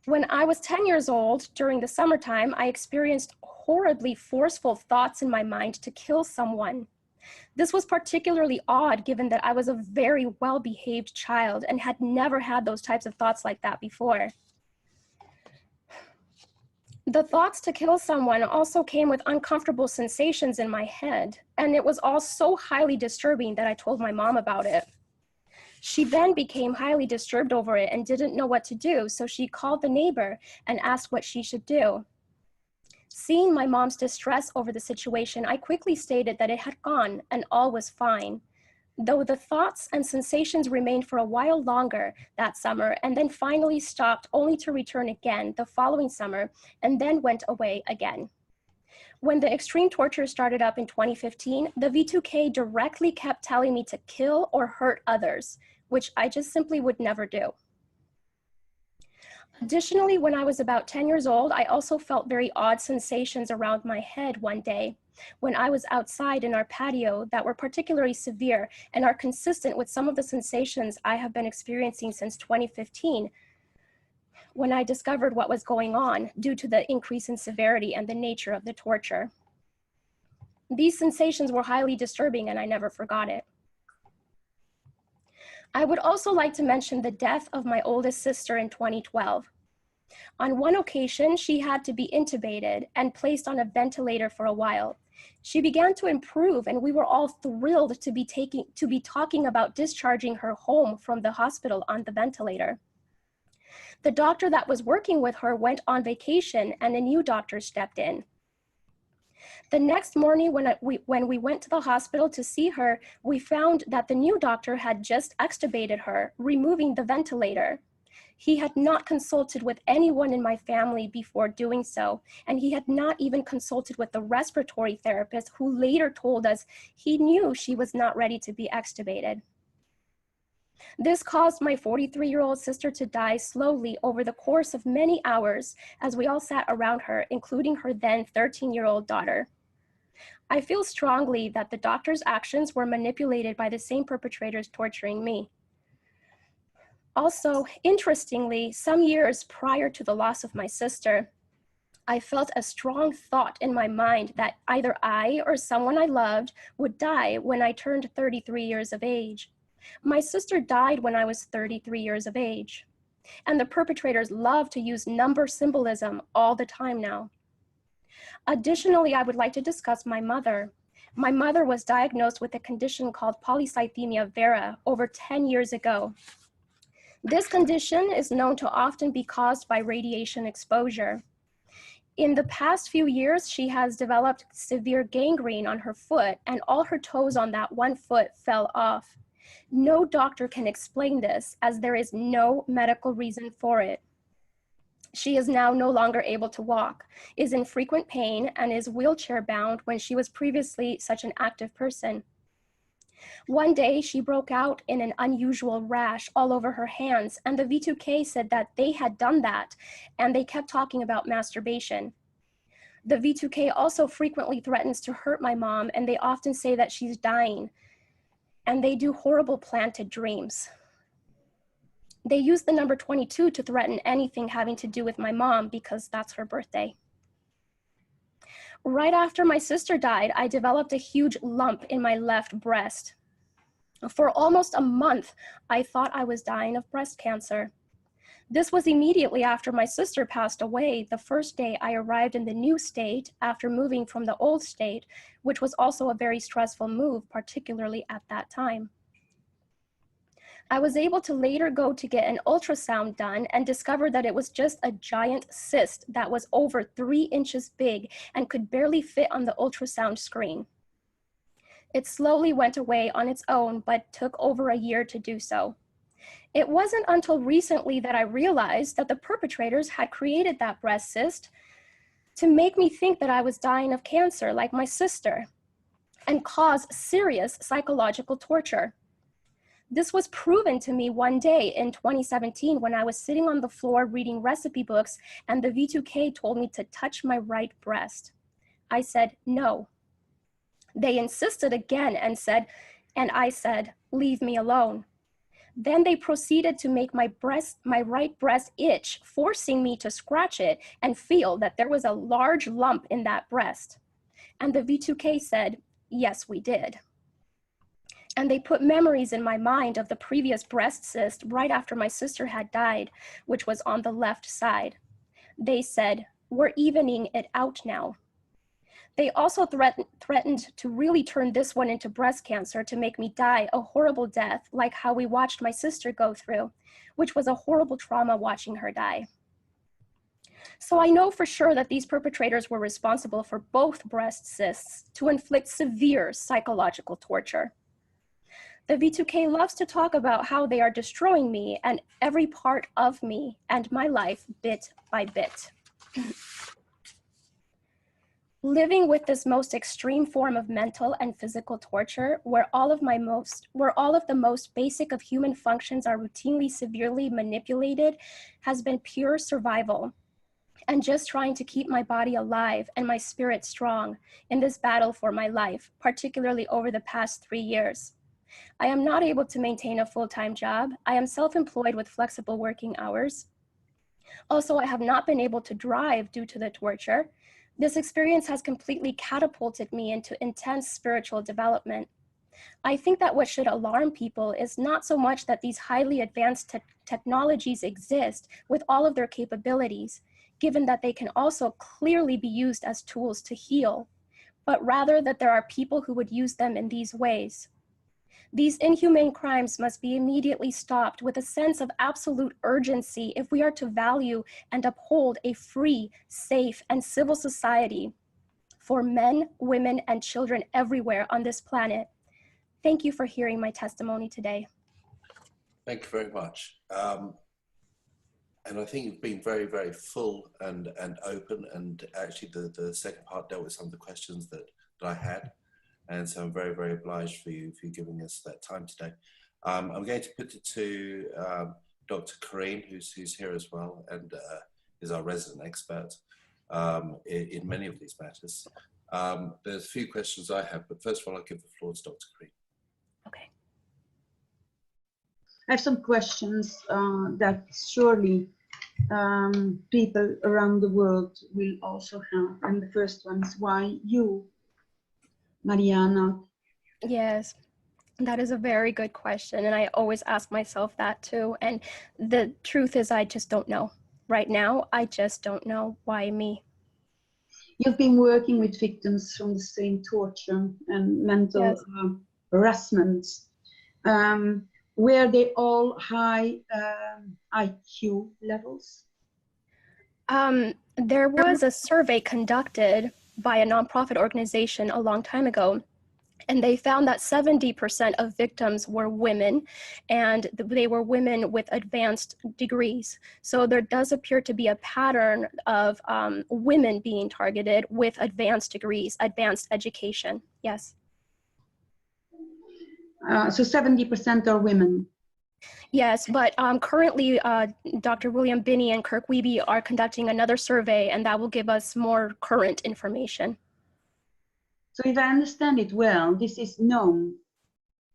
When I was 10 years old, during the summertime, I experienced horribly forceful thoughts in my mind to kill someone. This was particularly odd given that I was a very well-behaved child and had never had those types of thoughts like that before. The thoughts to kill someone also came with uncomfortable sensations in my head, and it was all so highly disturbing that I told my mom about it. She then became highly disturbed over it and didn't know what to do, so she called the neighbor and asked what she should do. Seeing my mom's distress over the situation, I quickly stated that it had gone and all was fine, though the thoughts and sensations remained for a while longer that summer and then finally stopped, only to return again the following summer and then went away again. When the extreme torture started up in 2015, the V2K directly kept telling me to kill or hurt others, which I just simply would never do. Additionally, when I was about 10 years old, I also felt very odd sensations around my head one day when I was outside in our patio that were particularly severe and are consistent with some of the sensations I have been experiencing since 2015 when I discovered what was going on due to the increase in severity and the nature of the torture. These sensations were highly disturbing and I never forgot it. I would also like to mention the death of my oldest sister in 2012. On one occasion, she had to be intubated and placed on a ventilator for a while. She began to improve and we were all thrilled to be talking about discharging her home from the hospital on the ventilator. The doctor that was working with her went on vacation and a new doctor stepped in. The next morning when we went to the hospital to see her, we found that the new doctor had just extubated her, removing the ventilator. He had not consulted with anyone in my family before doing so, and he had not even consulted with the respiratory therapist who later told us he knew she was not ready to be extubated. This caused my 43-year-old sister to die slowly over the course of many hours as we all sat around her, including her then 13-year-old daughter. I feel strongly that the doctor's actions were manipulated by the same perpetrators torturing me. Also, interestingly, some years prior to the loss of my sister, I felt a strong thought in my mind that either I or someone I loved would die when I turned 33 years of age. My sister died when I was 33 years of age, and the perpetrators love to use number symbolism all the time now. Additionally, I would like to discuss my mother. My mother was diagnosed with a condition called polycythemia vera over 10 years ago. This condition is known to often be caused by radiation exposure. In the past few years, she has developed severe gangrene on her foot, and all her toes on that one foot fell off. No doctor can explain this, as there is no medical reason for it. She is now no longer able to walk, is in frequent pain, and is wheelchair bound when she was previously such an active person. One day, she broke out in an unusual rash all over her hands, and the V2K said that they had done that, and they kept talking about masturbation. The V2K also frequently threatens to hurt my mom, and they often say that she's dying, and they do horrible planted dreams. They use the number 22 to threaten anything having to do with my mom because that's her birthday. Right after my sister died, I developed a huge lump in my left breast. For almost a month, I thought I was dying of breast cancer. This was immediately after my sister passed away, the first day I arrived in the new state after moving from the old state, which was also a very stressful move, particularly at that time. I was able to later go to get an ultrasound done and discover that it was just a giant cyst that was over 3 inches big and could barely fit on the ultrasound screen. It slowly went away on its own, but took over a year to do so. It wasn't until recently that I realized that the perpetrators had created that breast cyst to make me think that I was dying of cancer like my sister and cause serious psychological torture. This was proven to me one day in 2017 when I was sitting on the floor reading recipe books and the V2K told me to touch my right breast. I said, no. They insisted again and I said, leave me alone. Then they proceeded to make my right breast itch, forcing me to scratch it and feel that there was a large lump in that breast. And the V2K said, yes, we did. And they put memories in my mind of the previous breast cyst right after my sister had died, which was on the left side. They said, we're evening it out now. They also threatened to really turn this one into breast cancer to make me die a horrible death, like how we watched my sister go through, which was a horrible trauma watching her die. So I know for sure that these perpetrators were responsible for both breast cysts to inflict severe psychological torture. The V2K loves to talk about how they are destroying me and every part of me and my life bit by bit. Living with this most extreme form of mental and physical torture, where all of the most basic of human functions are routinely severely manipulated, has been pure survival. And just trying to keep my body alive and my spirit strong in this battle for my life, particularly over the past 3 years. I am not able to maintain a full-time job. I am self-employed with flexible working hours. Also, I have not been able to drive due to the torture. This experience has completely catapulted me into intense spiritual development. I think that what should alarm people is not so much that these highly advanced technologies exist with all of their capabilities, given that they can also clearly be used as tools to heal, but rather that there are people who would use them in these ways. These inhumane crimes must be immediately stopped with a sense of absolute urgency if we are to value and uphold a free, safe, and civil society for men, women, and children everywhere on this planet. Thank you for hearing my testimony today. Thank you very much. And I think you've been very, very full and open, and actually the second part dealt with some of the questions that I had. And so I'm very, very obliged for you giving us that time today. I'm going to put it to Dr. Corinne, who's here as well, and is our resident expert in many of these matters. There's a few questions I have, but first of all, I'll give the floor to Dr. Corinne. Okay. I have some questions that surely people around the world will also have. And the first one is, why you, Mariana? Yes, that is a very good question. And I always ask myself that too. And the truth is, I just don't know. Right now, I just don't know. Why me? You've been working with victims from the same torture and mental harassment. Were they all high IQ levels? There was a survey conducted by a nonprofit organization a long time ago, and they found that 70% of victims were women, and they were women with advanced degrees. So there does appear to be a pattern of women being targeted with advanced degrees, advanced education. Yes. So 70% are women. Yes, but currently Dr. William Binney and Kirk Wiebe are conducting another survey, and that will give us more current information. So if I understand it well, this is known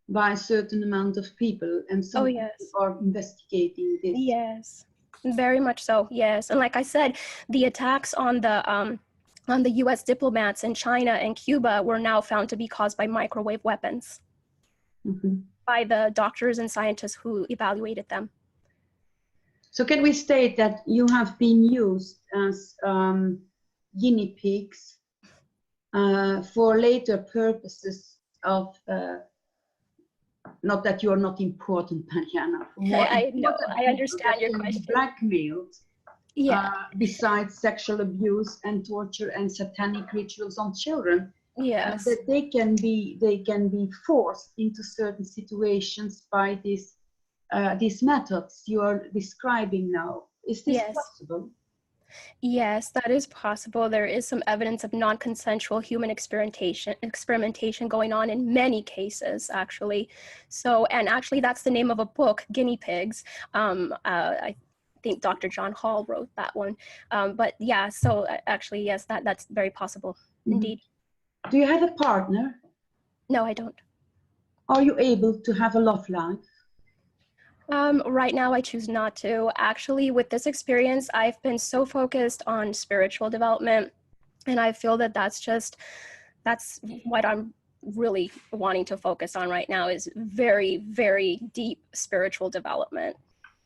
by a certain amount of people, and some people are investigating this. Yes, very much so, yes. And like I said, the attacks on the US diplomats in China and Cuba were now found to be caused by microwave weapons. Mm-hmm. By the doctors and scientists who evaluated them. So can we state that you have been used as guinea pigs for later purposes of, not that you are not important, Mariana. I know, I understand your question. Blackmailed, besides sexual abuse and torture and satanic rituals on children. Yes. That they can be forced into certain situations by these methods you are describing now. Is this possible? Yes, that is possible. There is some evidence of non-consensual human experimentation going on in many cases, actually. So, and actually that's the name of a book, Guinea Pigs. I think Dr. John Hall wrote that one. But yeah, so actually, yes, that's very possible, indeed. Do you have a partner? No, I don't. Are you able to have a love life? Right now, I choose not to. Actually, with this experience, I've been so focused on spiritual development, and I feel that that's what I'm really wanting to focus on right now is very, very deep spiritual development.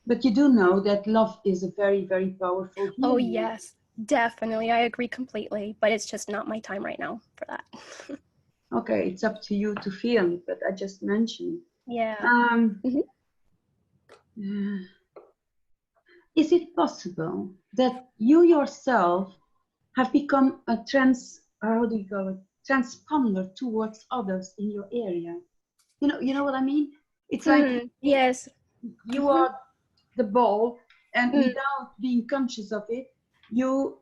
But you do know that love is a very, very powerful healing. Oh, yes, definitely. I agree completely, but it's just not my time right now for that. Okay, it's up to you to feel it, but I just mentioned. Yeah. Is it possible that you yourself have become a transponder towards others in your area? You know what I mean? It's like yes, you are the ball, and without being conscious of it, you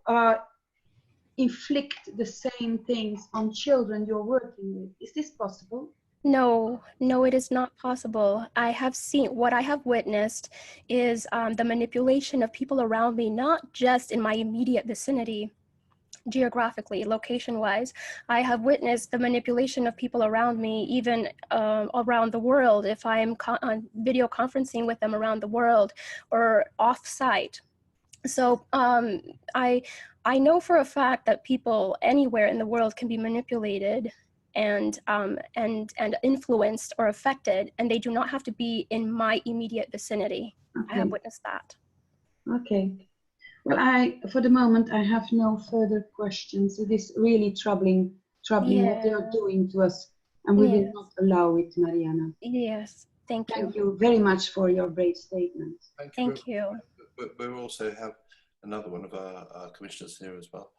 inflict the same things on children you're working with. Is this possible? No, it is not possible. I have seen, what I have witnessed is the manipulation of people around me, not just in my immediate vicinity, geographically, location-wise. I have witnessed the manipulation of people around me, even around the world, if I'm on video conferencing with them around the world or off-site. So I know for a fact that people anywhere in the world can be manipulated and influenced or affected, and they do not have to be in my immediate vicinity. Okay. I have witnessed that. Okay. Well, for the moment, I have no further questions. It is really troubling what they are doing to us, and we will not allow it, Mariana. Yes, thank you. Thank you very much for your brave statement. Thank you. We also have another one of our commissioners here as well.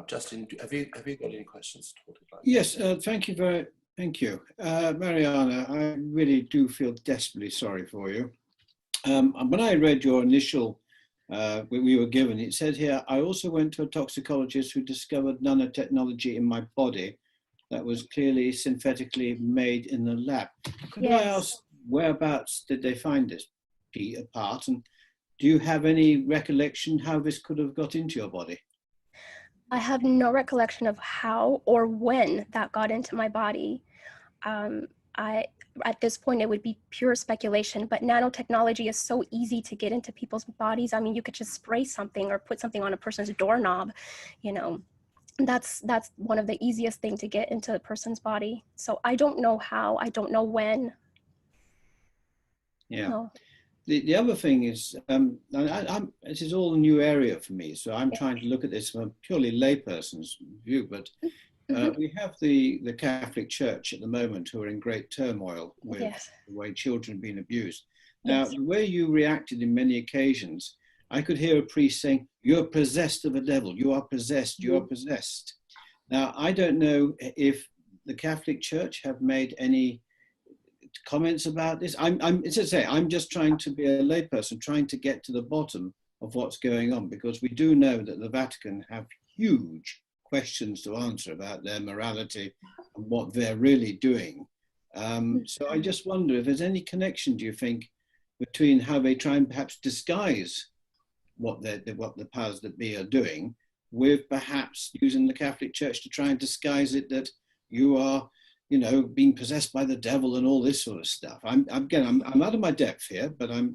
Justin, have you got any questions? Yes, thank you. Mariana, I really do feel desperately sorry for you. When I read your initial, we were given, it said here, I also went to a toxicologist who discovered nanotechnology in my body that was clearly synthetically made in the lab. Could I ask, whereabouts did they find this part? And do you have any recollection how this could have got into your body? I have no recollection of how or when that got into my body. At this point, it would be pure speculation, but nanotechnology is so easy to get into people's bodies. I mean, you could just spray something or put something on a person's doorknob, you know. That's one of the easiest things to get into a person's body. So I don't know how, I don't know when. Yeah. No. The other thing is, this is all a new area for me, so I'm trying to look at this from a purely layperson's view, but we have the Catholic Church at the moment who are in great turmoil with the way children are being abused. Now, the way you reacted in many occasions, I could hear a priest saying, you're possessed of a devil, you are possessed, you are possessed. Now, I don't know if the Catholic Church have made any comments about this. As I say, I'm just trying to be a layperson, trying to get to the bottom of what's going on, because we do know that the Vatican have huge questions to answer about their morality and what they're really doing. So I just wonder if there's any connection, do you think, between how they try and perhaps disguise what the powers that be are doing, with perhaps using the Catholic Church to try and disguise it that you are, you know, being possessed by the devil and all this sort of stuff. I'm out of my depth here, but I'm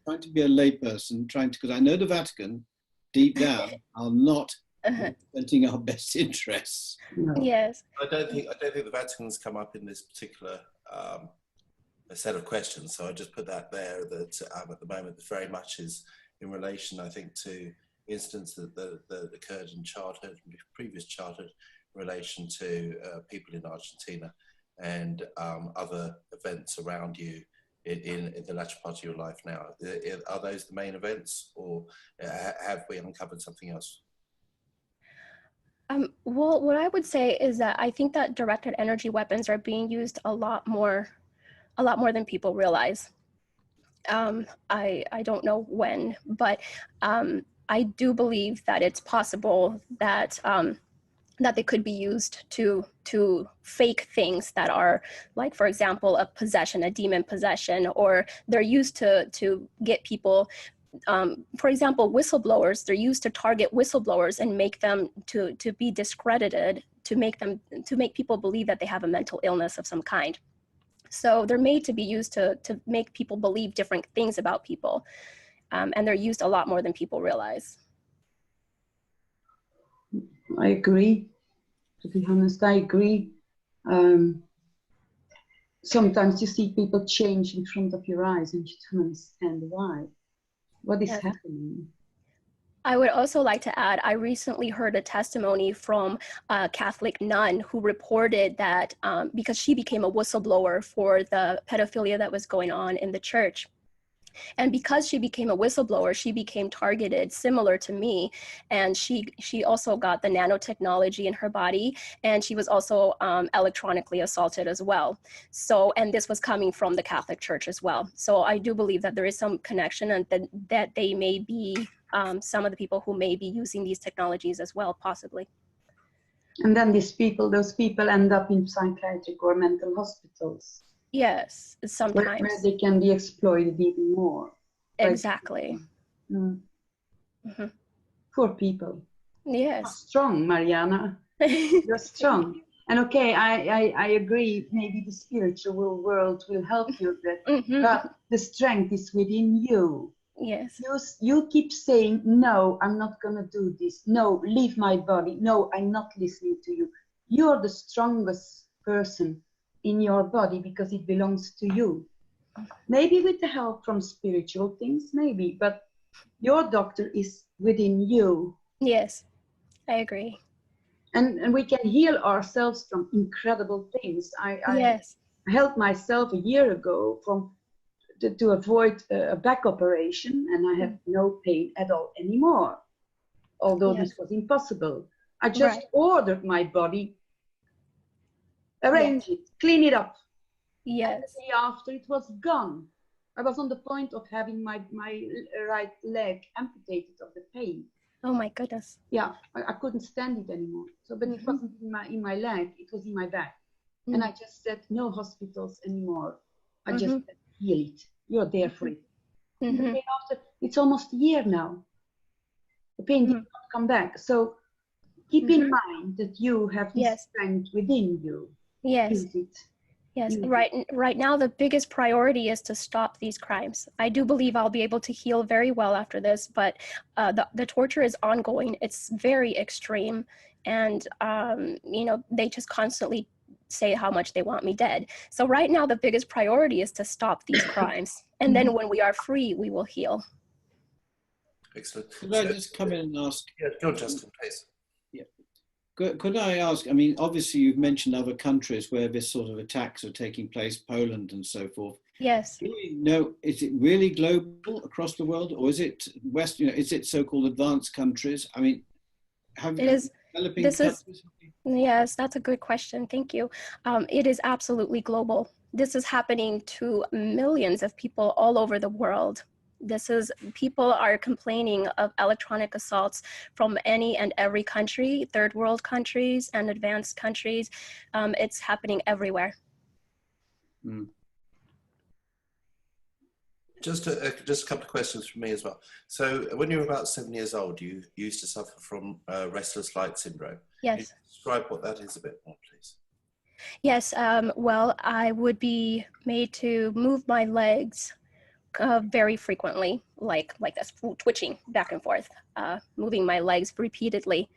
trying to be a layperson, because I know the Vatican, deep down, are not representing our best interests. Yes. I don't think the Vatican's come up in this particular a set of questions. So I just put that there. That at the moment, very much is in relation, I think, to incidents that occurred in childhood, previous childhood, in relation to people in Argentina and other events around you in the latter part of your life now. Are those the main events, or have we uncovered something else? Well, what I would say is that I think that directed energy weapons are being used a lot more than people realize. I don't know when, but I do believe that it's possible that that they could be used to fake things that are, like, for example, a possession, a demon possession, or they're used to get people, for example, whistleblowers, they're used to target whistleblowers and make them to be discredited, to make people believe that they have a mental illness of some kind. So they're made to be used to make people believe different things about people. And they're used a lot more than people realize. I agree. To be honest, I agree. Sometimes you see people change in front of your eyes and you don't understand why. What is happening? I would also like to add, I recently heard a testimony from a Catholic nun who reported that because she became a whistleblower for the pedophilia that was going on in the church. And because she became a whistleblower, she became targeted similar to me. And she also got the nanotechnology in her body. And she was also electronically assaulted as well. So, and this was coming from the Catholic Church as well. So I do believe that there is some connection, and that they may be some of the people who may be using these technologies as well, possibly. And then those people end up in psychiatric or mental hospitals. Yes, sometimes. Where they can be exploited even more. Exactly. Mm-hmm. Poor people. Yes. You're strong, Mariana. You're strong. And okay, I agree, maybe the spiritual world will help you, but the strength is within you. Yes. You keep saying, no, I'm not going to do this. No, leave my body. No, I'm not listening to you. You're the strongest person in your body because it belongs to you. Maybe with the help from spiritual things, maybe, but your doctor is within you. Yes, I agree. And we can heal ourselves from incredible things. I helped myself a year ago to avoid a back operation, and I have no pain at all anymore, although this was impossible. I just ordered my body, arrange it, clean it up. Yes. And the day after, it was gone. I was on the point of having my right leg amputated of the pain. Oh my goodness. Yeah, I couldn't stand it anymore. So, but it wasn't in my leg; it was in my back. And I just said, no hospitals anymore. I just said, heal it. You're there for it. And the day after, it's almost a year now. The pain did not come back. So keep in mind that you have this strength within you. Yes. Use it. Yes. Right now, the biggest priority is to stop these crimes. I do believe I'll be able to heal very well after this, but the torture is ongoing. It's very extreme. And, you know, they just constantly say how much they want me dead. So right now, the biggest priority is to stop these crimes. And then when we are free, we will heal. Excellent. Could I just come in and ask? Yeah, go on, Justin, please. Yeah. Could I ask, I mean, obviously you've mentioned other countries where this sort of attacks are taking place, Poland and so forth. Yes. Do we know, is it really global across the world, or is it West, you know, is it so-called advanced countries? I mean, developing countries? Yes, that's a good question. Thank you. It is absolutely global. This is happening to millions of people all over the world. People are complaining of electronic assaults from any and every country, third world countries and advanced countries. It's happening everywhere. Just a couple of questions from me as well. So when you were about 7 years old, you used to suffer from restless light syndrome. Yes. Can you describe what that is a bit more, please? Yes, well, I would be made to move my legs very frequently, like this, twitching back and forth, moving my legs repeatedly.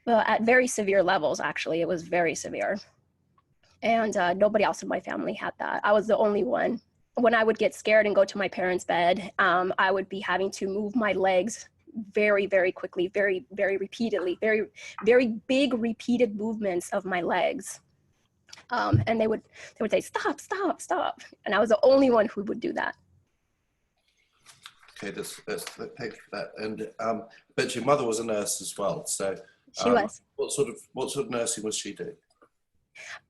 Well, at very severe levels, actually, it was very severe. And nobody else in my family had that. I was the only one. When I would get scared and go to my parents' bed, I would be having to move my legs very, very quickly, very, very repeatedly, very, very big repeated movements of my legs. And they would say, stop, stop, stop. And I was the only one who would do that. Okay, thank you for that. And but your mother was a nurse as well. So she was. What sort of nursing was she doing?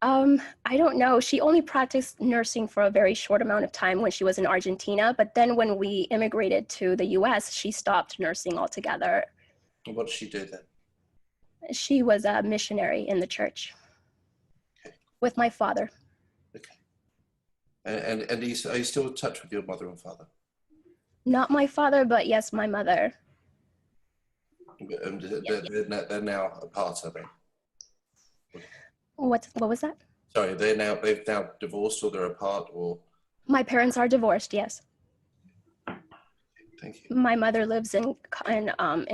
I don't know. She only practiced nursing for a very short amount of time when she was in Argentina, but then when we immigrated to the US, she stopped nursing altogether. And what did she do then? She was a missionary in the church with my father. Okay. And are you still in touch with your mother and father? Not my father, but yes, my mother. And they're now apart, are they? What was that? Sorry, they've now divorced, or they're apart, or? My parents are divorced, yes. Thank you. My mother lives in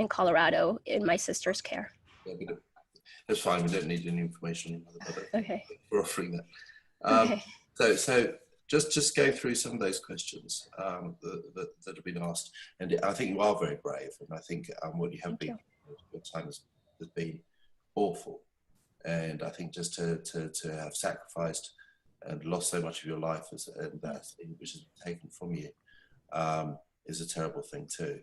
Colorado in my sister's care. Yeah, that's fine. We don't need any information on your mother, but Okay. we're offering that. Okay. So just go through some of those questions that have been asked, and I think you are very brave, and I think what you have been, your time has been awful, and I think just to have sacrificed and lost so much of your life and that thing which has been taken from you is a terrible thing too.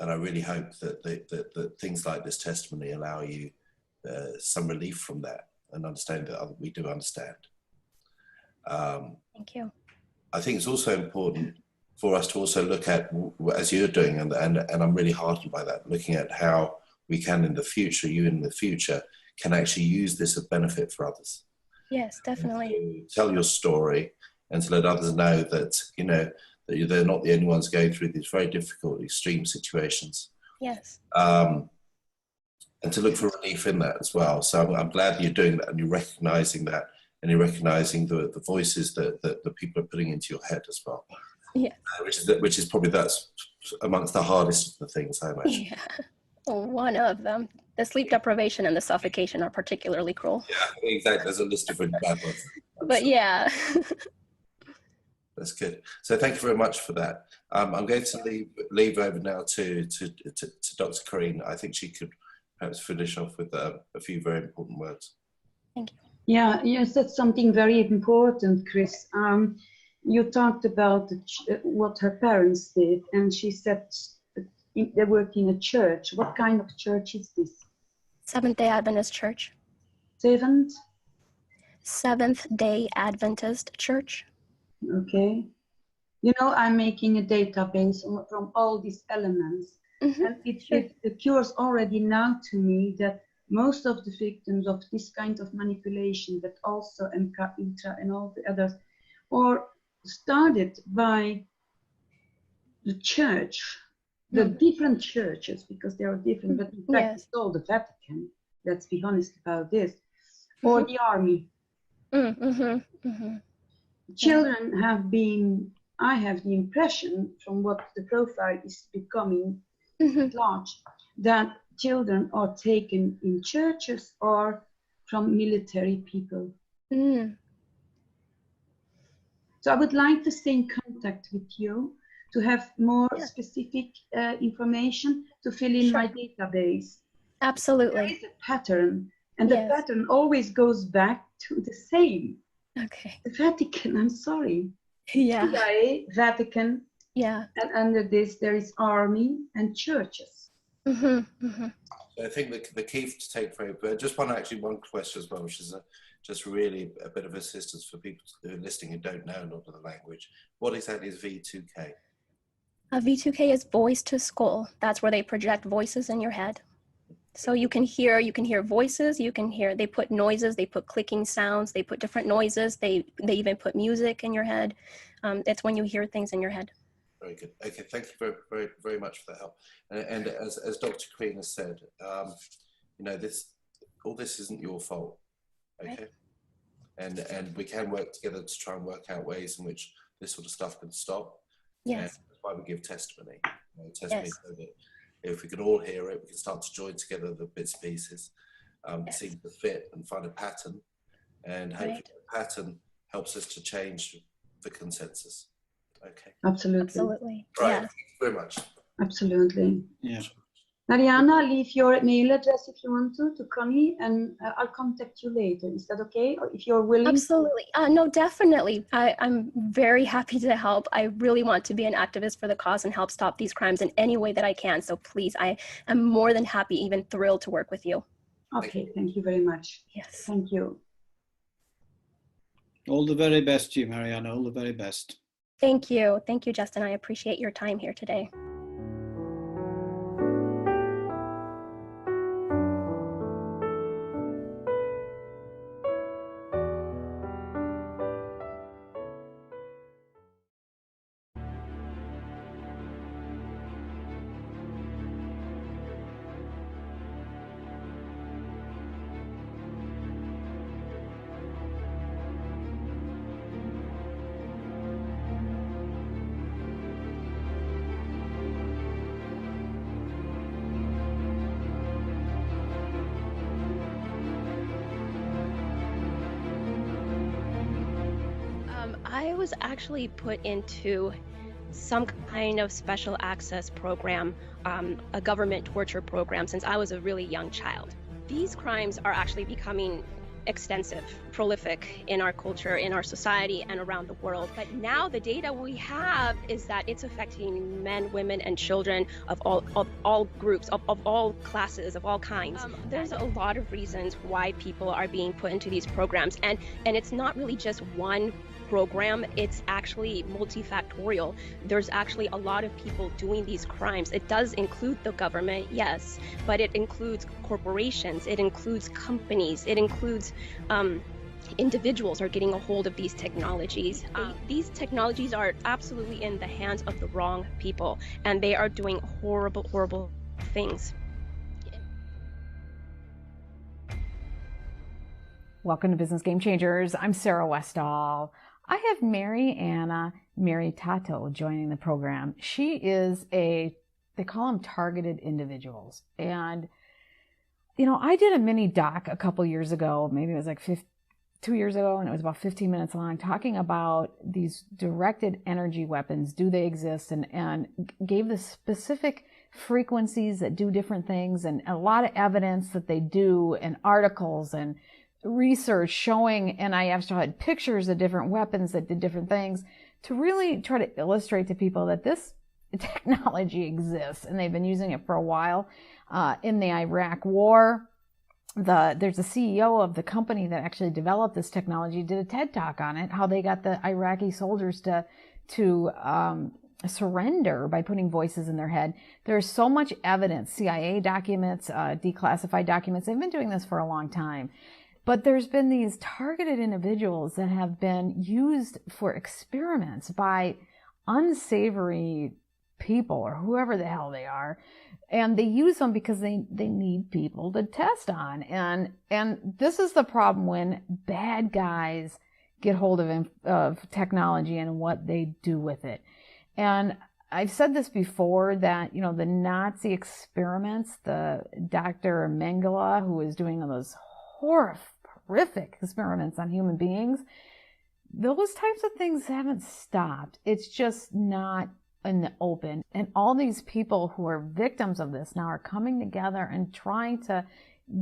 And I really hope that things like this testimony allow you some relief from that and understand that we do understand. Thank you. I think it's also important for us to also look at, as you're doing, and I'm really heartened by that, looking at how we can in the future, you in the future, can actually use this as benefit for others. Yes, definitely. To tell your story and to let others know that, you know, that they're not the only ones going through these very difficult, extreme situations. Yes. And to look for relief in that as well. So I'm glad you're doing that, and you're recognizing that, and you're recognizing the voices that the people are putting into your head as well. Yeah. Which is probably, that's amongst the hardest of the things, I imagine. Yeah. Well, one of them. The sleep deprivation and the suffocation are particularly cruel. Yeah, exactly. There's a list of really bad ones. But yeah. That's good. So thank you very much for that. I'm going to leave over now to Dr. Corrine. I think she could perhaps finish off with a few very important words. Thank you. Yeah, you said something very important, Chris. You talked about what her parents did, and she said they worked in a church. What kind of church is this? Seventh-day Adventist Church. Seventh-day Adventist Church. Okay. You know, I'm making a database from all these elements. Mm-hmm. And it occurs already now to me that most of the victims of this kind of manipulation, but also MK Ultra and all the others, are started by the church, the different churches, because they are different, but in fact it's all the Vatican, let's be honest about this, or the army. Children have been, I have the impression from what the profile is becoming large, that children are taken in churches or from military people. So I would like to stay in contact with you to have more specific information to fill in my database. Absolutely. There is a pattern, and the pattern always goes back to the same. Okay. The Vatican, I'm sorry. Yeah. CIA, Vatican. Yeah. And under this, there is army and churches. So I think the key to take for just one question as well, which is just really a bit of assistance for people who are listening who don't know a lot of the language. What exactly is V2K? V2K is voice to skull. That's where they project voices in your head. So you can hear voices, they put noises, they put clicking sounds, they put different noises, they even put music in your head. It's when you hear things in your head. Very good. Okay, thank you very, very, very much for that help. And as Dr. Corrine has said, you know, all this isn't your fault, okay? Right. And we can work together to try and work out ways in which this sort of stuff can stop. Yes. And that's why we give testimony. So that if we can all hear it, we can start to join together the bits and pieces, seem to fit and find a pattern, and hopefully the pattern helps us to change the consensus. Okay. Absolutely. Absolutely. Right. Thank you very much. Absolutely. Yeah. Mariana, leave your mail address if you want to Connie, and I'll contact you later. Is that okay? Or if you're willing? Absolutely. No, definitely. I'm very happy to help. I really want to be an activist for the cause and help stop these crimes in any way that I can. So please, I am more than happy, even thrilled to work with you. Okay, thank you very much. Yes. Thank you. All the very best to you, Mariana. All the very best. Thank you. Thank you, Justin. I appreciate your time here today. I was actually put into some kind of special access program, a government torture program, since I was a really young child. These crimes are actually becoming extensive, prolific in our culture, in our society, and around the world. But now the data we have is that it's affecting men, women, and children of all groups, of all classes, of all kinds. There's a lot of reasons why people are being put into these programs, and it's not really just one program, it's actually multifactorial. There's actually a lot of people doing these crimes. It does include the government, yes, but it includes corporations, it includes companies, it includes individuals are getting a hold of these technologies. These technologies are absolutely in the hands of the wrong people, and they are doing horrible, horrible things. Welcome to Business Game Changers. I'm Sarah Westall. I have Mariana Maritato joining the program. She is they call them targeted individuals. And, you know, I did a mini doc a couple years ago, maybe it was like 2 years ago, and it was about 15 minutes long, talking about these directed energy weapons. Do they exist? And gave the specific frequencies that do different things, and a lot of evidence that they do, and articles and research showing, and I actually had pictures of different weapons that did different things to really try to illustrate to people that this technology exists, and they've been using it for a while. In the Iraq War, there's a CEO of the company that actually developed this technology, did a TED Talk on it, how they got the Iraqi soldiers to surrender by putting voices in their head. There's so much evidence, CIA documents, declassified documents. They've been doing this for a long time. But there's been these targeted individuals that have been used for experiments by unsavory people or whoever the hell they are. And they use them because they need people to test on. And this is the problem when bad guys get hold of technology and what they do with it. And I've said this before that, you know, the Nazi experiments, the Dr. Mengele, who was doing those horrific experiments on human beings, those types of things haven't stopped. It's just not in the open. And all these people who are victims of this now are coming together and trying to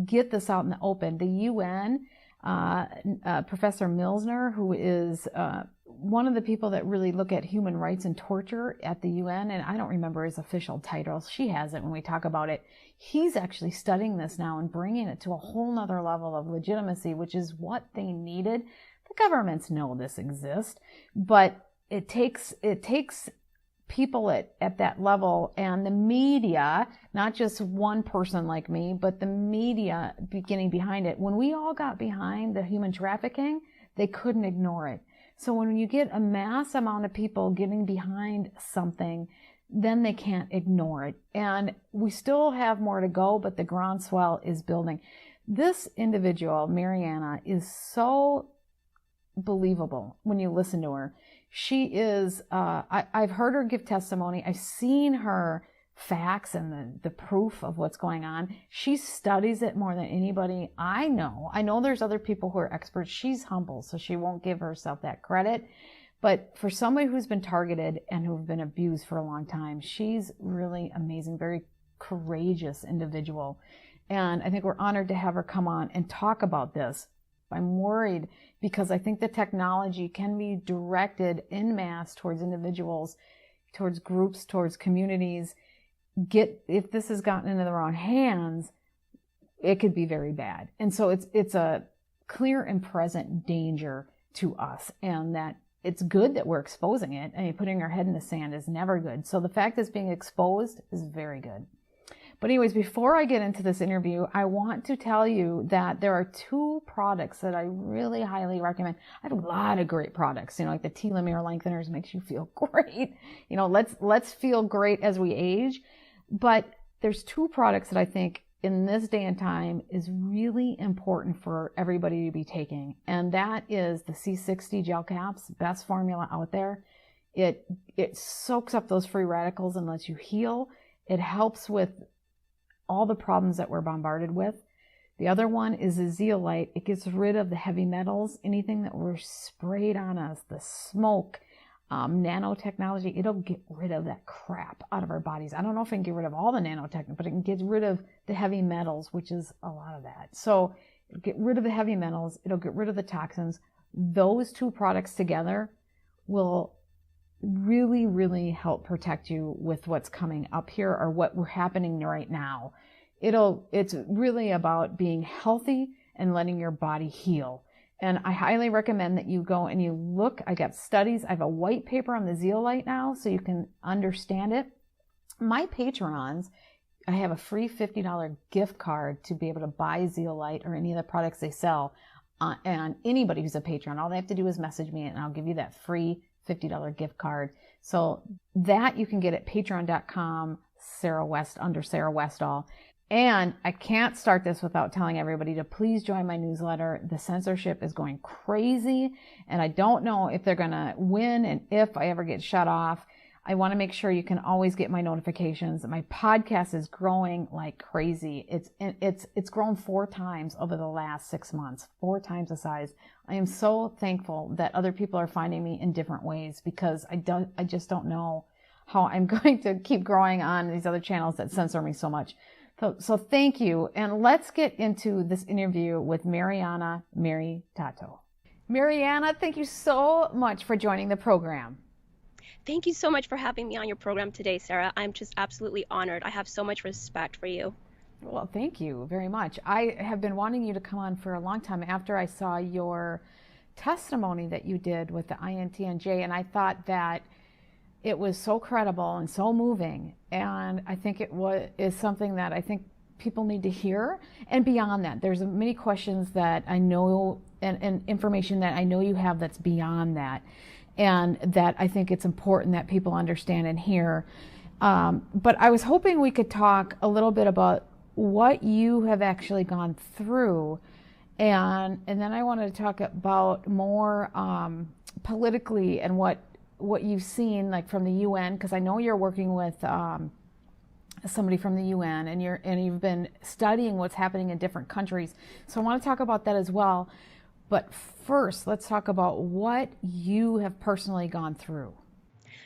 get this out in the open. The UN, Professor Milsner, who is one of the people that really look at human rights and torture at the UN, and I don't remember his official title. She has it when we talk about it. He's actually studying this now and bringing it to a whole nother level of legitimacy, which is what they needed. The governments know this exists, but it takes people at that level, and the media, not just one person like me, but the media getting behind it. When we all got behind the human trafficking, they couldn't ignore it. So when you get a mass amount of people getting behind something, then they can't ignore it. And we still have more to go, but the groundswell is building. This individual, Mariana, is so believable when you listen to her. She is, I've heard her give testimony. I've seen her facts and the proof of what's going on. She studies it more than anybody I know. I know there's other people who are experts. She's humble, so she won't give herself that credit. But for somebody who's been targeted and who've been abused for a long time, she's really amazing, very courageous individual. And I think we're honored to have her come on and talk about this. I'm worried because I think the technology can be directed en masse towards individuals, towards groups, towards communities. If this has gotten into the wrong hands, it could be very bad. And so it's a clear and present danger to us, and that it's good that we're exposing it. I mean, putting our head in the sand is never good. So the fact that it's being exposed is very good. But anyways, before I get into this interview, I want to tell you that there are 2 products that I really highly recommend. I have a lot of great products, like the telomere lengtheners makes you feel great. Let's feel great as we age. But there's 2 products that I think in this day and time is really important for everybody to be taking. And that is the C60 gel caps, best formula out there. It soaks up those free radicals and lets you heal. It helps with all the problems that we're bombarded with. The other one is a zeolite. It gets rid of the heavy metals, anything that were sprayed on us, the smoke, nanotechnology. It'll get rid of that crap out of our bodies. I don't know if it can get rid of all the nanotech, but it can get rid of the heavy metals, which is a lot of that. So it'll get rid of the heavy metals. It'll get rid of the toxins. Those 2 products together will really, really help protect you with what's coming up here or what we're happening right now. It's really about being healthy and letting your body heal. And I highly recommend that you go and you look. I got studies. I have a white paper on the zeolite now so you can understand it. My patrons, I have a free $50 gift card to be able to buy zeolite or any of the products they sell. And anybody who's a patron, all they have to do is message me and I'll give you that free $50 gift card. So that you can get at patreon.com, Sarah West, under Sarah Westall. And I can't start this without telling everybody to please join my newsletter. The censorship is going crazy, and I don't know if they're going to win and if I ever get shut off. I want to make sure you can always get my notifications. My podcast is growing like crazy. It's grown 4 times over the last 6 months, 4 times the size. I am so thankful that other people are finding me in different ways, because I just don't know how I'm going to keep growing on these other channels that censor me so much. So thank you. And let's get into this interview with Mariana Maritato. Mariana, thank you so much for joining the program. Thank you so much for having me on your program today, Sarah. I'm just absolutely honored. I have so much respect for you. Well, thank you very much. I have been wanting you to come on for a long time after I saw your testimony that you did with the ITNJ, and I thought that it was so credible and so moving, and I think is something that I think people need to hear. And beyond that, there's many questions that I know and information that I know you have that's beyond that, and that I think it's important that people understand and hear. But I was hoping we could talk a little bit about what you have actually gone through, and then I wanted to talk about more politically and what you've seen, like from the UN, because I know you're working with somebody from the UN, and you've been studying what's happening in different countries. So I want to talk about that as well. But first, let's talk about what you have personally gone through.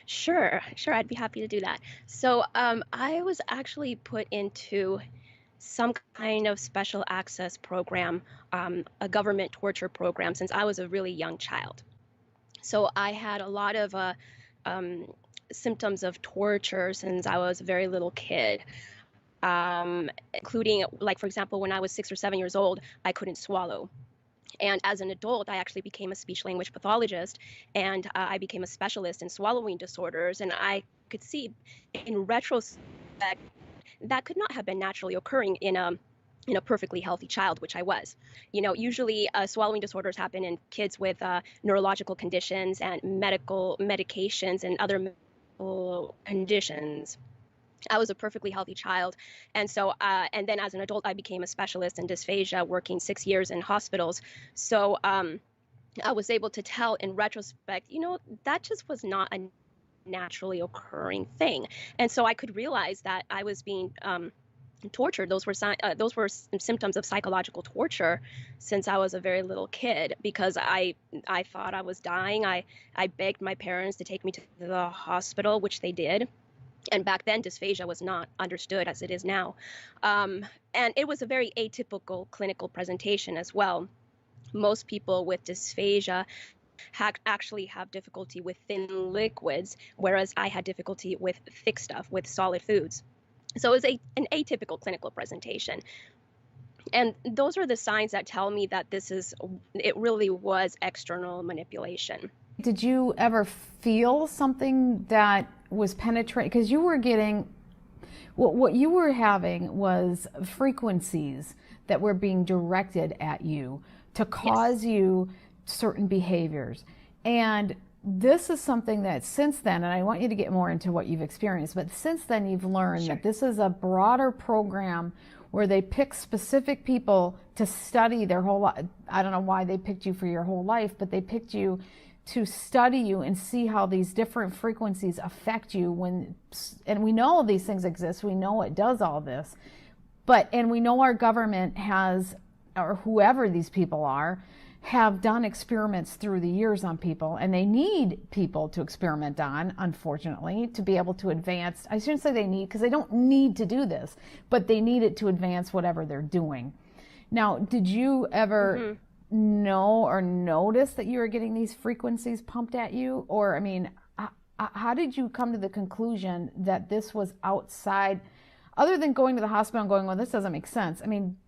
Sure, I'd be happy to do that. So I was actually put into some kind of special access program, a government torture program, since I was a really young child. So I had a lot of symptoms of torture since I was a very little kid, including, like, for example, when I was 6 or 7 years old, I couldn't swallow. And as an adult, I actually became a speech-language pathologist, and I became a specialist in swallowing disorders. And I could see in retrospect that could not have been naturally occurring in a perfectly healthy child, which I was. Usually swallowing disorders happen in kids with neurological conditions and medical medications and other medical conditions. I was a perfectly healthy child. And so, and then as an adult, I became a specialist in dysphagia, working 6 years in hospitals. So I was able to tell in retrospect, that just was not a naturally occurring thing. And so I could realize that I was being tortured. Those were symptoms of psychological torture since I was a very little kid, because I thought I was dying. I begged my parents to take me to the hospital, which they did. And back then, dysphagia was not understood as it is now. And it was a very atypical clinical presentation as well. Most people with dysphagia actually have difficulty with thin liquids, whereas I had difficulty with thick stuff, with solid foods. So it was an atypical clinical presentation. And those are the signs that tell me that it really was external manipulation. Did you ever feel something that was penetrating? Because you were getting, what you were having was frequencies that were being directed at you to cause you certain behaviors. And this is something that since then, and I want you to get more into what you've experienced, but since then you've learned that this is a broader program where they pick specific people to study their whole life. I don't know why they picked you for your whole life, but they picked you to study you and see how these different frequencies affect you and we know these things exist, we know it does all this, and we know our government has, or whoever these people are, have done experiments through the years on people, and they need people to experiment on, unfortunately, to be able to advance. I shouldn't say they need, because they don't need to do this, but they need it to advance whatever they're doing. Now, did you ever know or notice that you were getting these frequencies pumped at you? Or, I mean, how did you come to the conclusion that this was outside, other than going to the hospital and going, well, this doesn't make sense? I mean,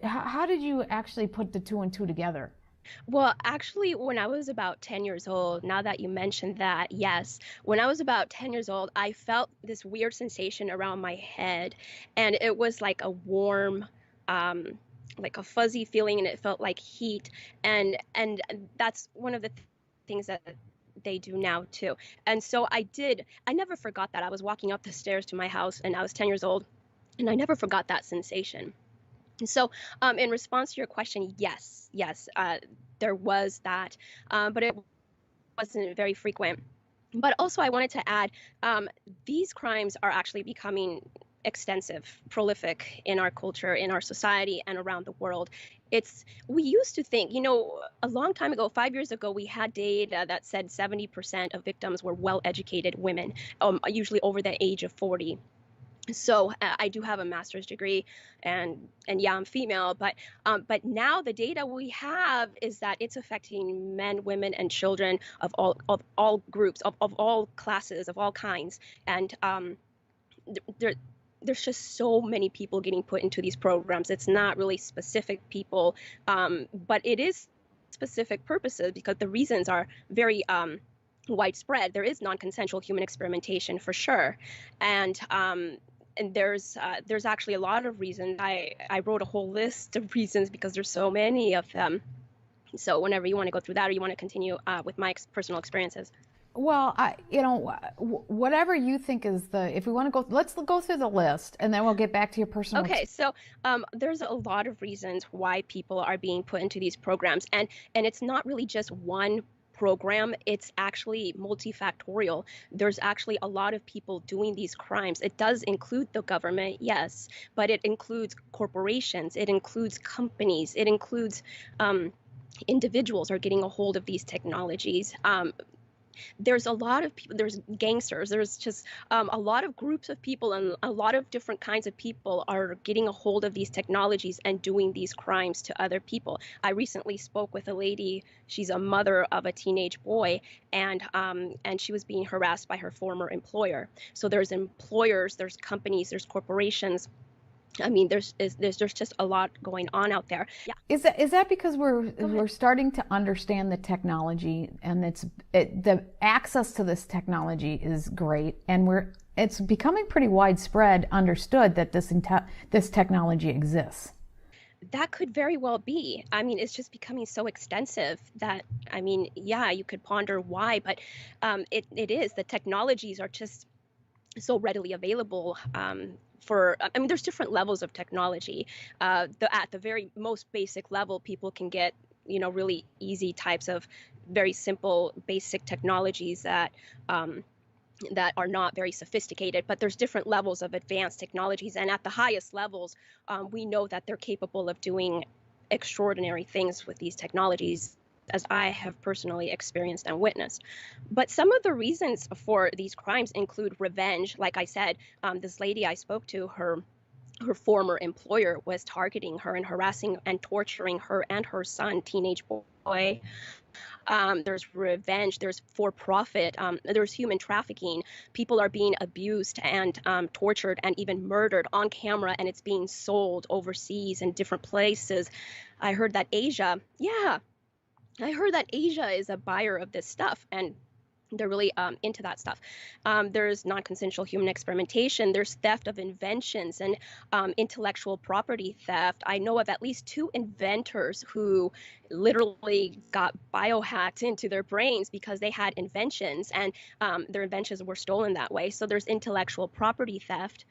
how did you actually put the two and two together? Well, actually, when I was about 10 years old, now that you mentioned that, yes, when I was about 10 years old, I felt this weird sensation around my head, and it was like a warm, like a fuzzy feeling, and it felt like heat, and that's one of the things that they do now too. And so I never forgot that. I was walking up the stairs to my house, and I was 10 years old, and I never forgot that sensation. So in response to your question, yes, there was that, but it wasn't very frequent. But also I wanted to add, these crimes are actually becoming extensive, prolific in our culture, in our society, and around the world. We used to think, a long time ago, 5 years ago, we had data that said 70% of victims were well-educated women, usually over the age of 40. So I do have a master's degree, and yeah, I'm female, but now the data we have is that it's affecting men, women, and children of all groups, of all classes, of all kinds, and there's just so many people getting put into these programs. It's not really specific people, but it is specific purposes, because the reasons are very widespread. There is non-consensual human experimentation for sure, and there's actually a lot of reasons. I wrote a whole list of reasons because there's so many of them. So whenever you want to go through that, or you want to continue with my personal experiences. Well, whatever you think is if we want to go, let's go through the list, and then we'll get back to your personal. Okay, so there's a lot of reasons why people are being put into these programs, and it's not really just one program. It's actually multifactorial. There's actually a lot of people doing these crimes. It does include the government, yes, but it includes corporations, it includes companies, it includes individuals are getting a hold of these technologies. There's a lot of people, there's gangsters, there's just a lot of groups of people, and a lot of different kinds of people are getting a hold of these technologies and doing these crimes to other people. I recently spoke with a lady, she's a mother of a teenage boy, and she was being harassed by her former employer. So there's employers, there's companies, there's corporations. I mean, there's just a lot going on out there. Yeah. Is that because we're starting to understand the technology, and the access to this technology is great, and it's becoming pretty widespread, understood that this technology exists? That could very well be. I mean, it's just becoming so extensive that, I mean, yeah, you could ponder why, but it is. The technologies are just so readily available. There's different levels of technology. At the very most basic level, people can get, really easy types of very simple, basic technologies that are not very sophisticated, but there's different levels of advanced technologies. And at the highest levels, we know that they're capable of doing extraordinary things with these technologies, as I have personally experienced and witnessed. But some of the reasons for these crimes include revenge. Like I said, this lady I spoke to, her former employer was targeting her and harassing and torturing her and her son, teenage boy, There's revenge, there's for-profit, there's human trafficking. People are being abused and tortured and even murdered on camera, and it's being sold overseas in different places. I heard that Asia is a buyer of this stuff, and they're really into that stuff. There's non-consensual human experimentation. There's theft of inventions and intellectual property theft. I know of at least 2 inventors who literally got biohacked into their brains because they had inventions, and their inventions were stolen that way. So there's intellectual property theft.